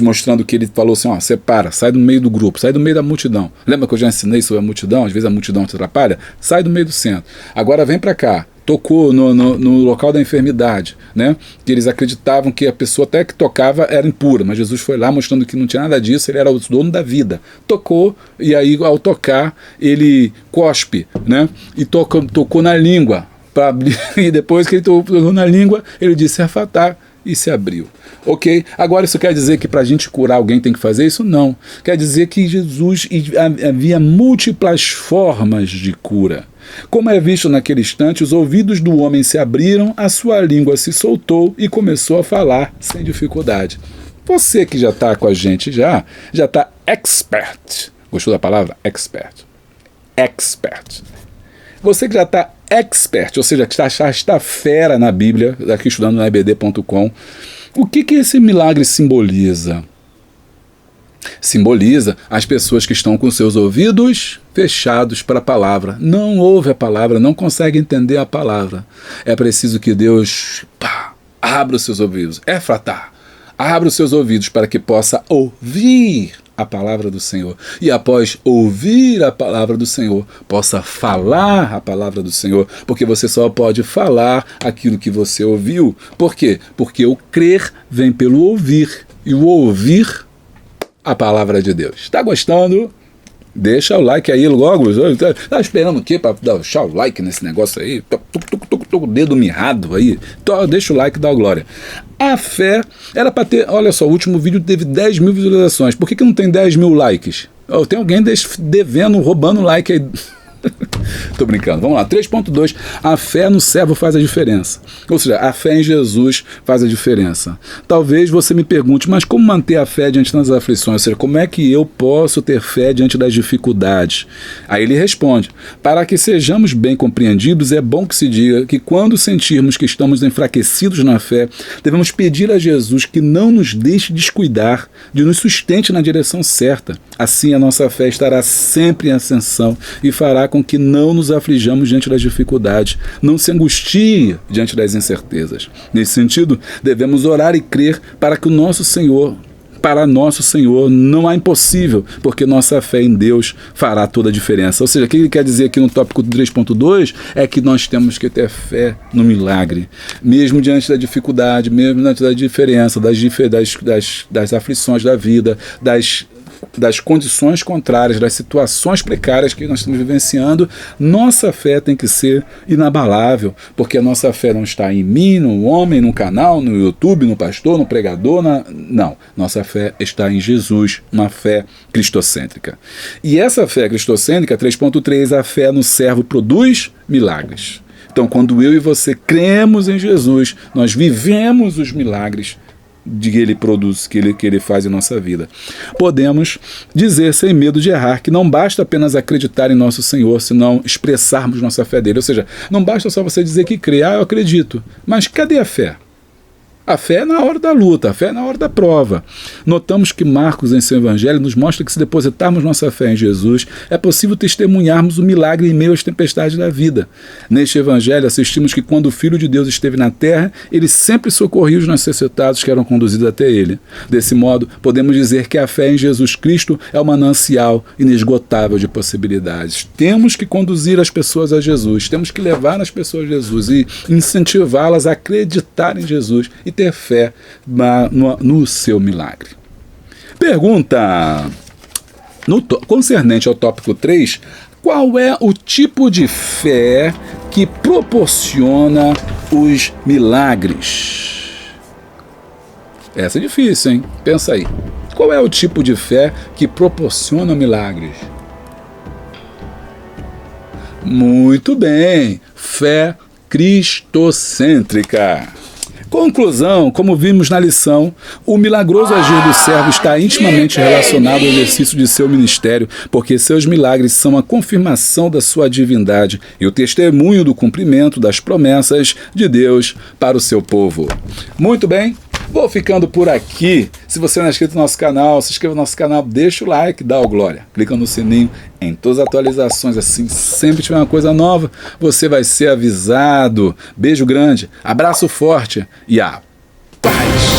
A: mostrando que ele falou assim, ó, separa, sai do meio do grupo, sai do meio da multidão. Lembra que eu já ensinei sobre a multidão? Às vezes a multidão te atrapalha? Sai do meio do centro. Agora vem para cá. Tocou no local da enfermidade, né? Que eles acreditavam que a pessoa até que tocava era impura, mas Jesus foi lá mostrando que não tinha nada disso, ele era o dono da vida. Tocou, e aí ao tocar, ele cospe, né? E tocou na língua, para abrir, e depois que ele tocou na língua, ele disse Efatá, e se abriu. Ok? Agora isso quer dizer que para a gente curar alguém tem que fazer isso? Não. Quer dizer que Jesus havia múltiplas formas de cura. Como é visto naquele instante, os ouvidos do homem se abriram, a sua língua se soltou e começou a falar sem dificuldade. Você que já está com a gente já está expert. Gostou da palavra? Expert. Expert. Você que já está expert, ou seja, que já está fera na Bíblia, aqui estudando no ebd.com, o que esse milagre simboliza? Simboliza as pessoas que estão com seus ouvidos fechados para a palavra. Não ouve a palavra, não consegue entender a palavra. É preciso que Deus abra os seus ouvidos. Efatá, abra os seus ouvidos para que possa ouvir a palavra do Senhor. E após ouvir a palavra do Senhor, possa falar a palavra do Senhor. Porque você só pode falar aquilo que você ouviu. Por quê? Porque o crer vem pelo ouvir. E o ouvir a palavra de Deus. Está gostando? Deixa o like aí logo. Tá esperando o quê para deixar o like nesse negócio aí? Tô com o dedo mirrado aí. Então, deixa o like e dá glória. A fé era para ter... Olha só, o último vídeo teve 10 mil visualizações. Por que não tem 10 mil likes? Tem alguém devendo, roubando like aí. Tô brincando, vamos lá. 3.2, a fé no servo faz a diferença. Ou seja, a fé em Jesus faz a diferença. Talvez você me pergunte, mas como manter a fé diante das aflições? Ou seja, como é que eu posso ter fé diante das dificuldades? Aí ele responde, para que sejamos bem compreendidos, é bom que se diga que quando sentirmos que estamos enfraquecidos na fé, devemos pedir a Jesus que não nos deixe descuidar, de nos sustente na direção certa. Assim a nossa fé estará sempre em ascensão e fará com que não nos aflijamos diante das dificuldades, não se angustie diante das incertezas. Nesse sentido, devemos orar e crer para nosso Senhor não há impossível, porque nossa fé em Deus fará toda a diferença. Ou seja, o que ele quer dizer aqui no tópico 3.2 é que nós temos que ter fé no milagre, mesmo diante da dificuldade, mesmo diante da diferença, das aflições da vida, das condições contrárias, das situações precárias que nós estamos vivenciando. Nossa fé tem que ser inabalável, porque a nossa fé não está em mim, no homem, no canal, no YouTube, no pastor, no pregador, não. Nossa fé está em Jesus, uma fé cristocêntrica. E essa fé cristocêntrica, 3.3, a fé no servo produz milagres. Então, quando eu e você cremos em Jesus, nós vivemos os milagres que ele produz, que ele faz em nossa vida. Podemos dizer sem medo de errar que não basta apenas acreditar em nosso Senhor, senão expressarmos nossa fé dele. Ou seja, não basta só você dizer que crê, eu acredito. Mas cadê a fé? A fé é na hora da luta, a fé é na hora da prova. Notamos que Marcos, em seu evangelho, nos mostra que se depositarmos nossa fé em Jesus, é possível testemunharmos o milagre em meio às tempestades da vida. Neste evangelho, assistimos que quando o Filho de Deus esteve na terra, ele sempre socorria os necessitados que eram conduzidos até ele. Desse modo, podemos dizer que a fé em Jesus Cristo é um manancial inesgotável de possibilidades. Temos que conduzir as pessoas a Jesus, temos que levar as pessoas a Jesus e incentivá-las a acreditar em Jesus e ter fé no seu milagre. Pergunta concernente ao tópico 3, qual é o tipo de fé que proporciona os milagres? Essa é difícil, hein? Pensa aí. Qual é o tipo de fé que proporciona milagres? Muito bem, fé cristocêntrica. Conclusão, como vimos na lição, o milagroso agir do servo está intimamente relacionado ao exercício de seu ministério, porque seus milagres são a confirmação da sua divindade e o testemunho do cumprimento das promessas de Deus para o seu povo. Muito bem, vou ficando por aqui. Se você não é inscrito no nosso canal, se inscreva no nosso canal, deixa o like, dá o glória. Clica no sininho em todas as atualizações, assim, sempre tiver uma coisa nova, você vai ser avisado. Beijo grande, abraço forte e a paz!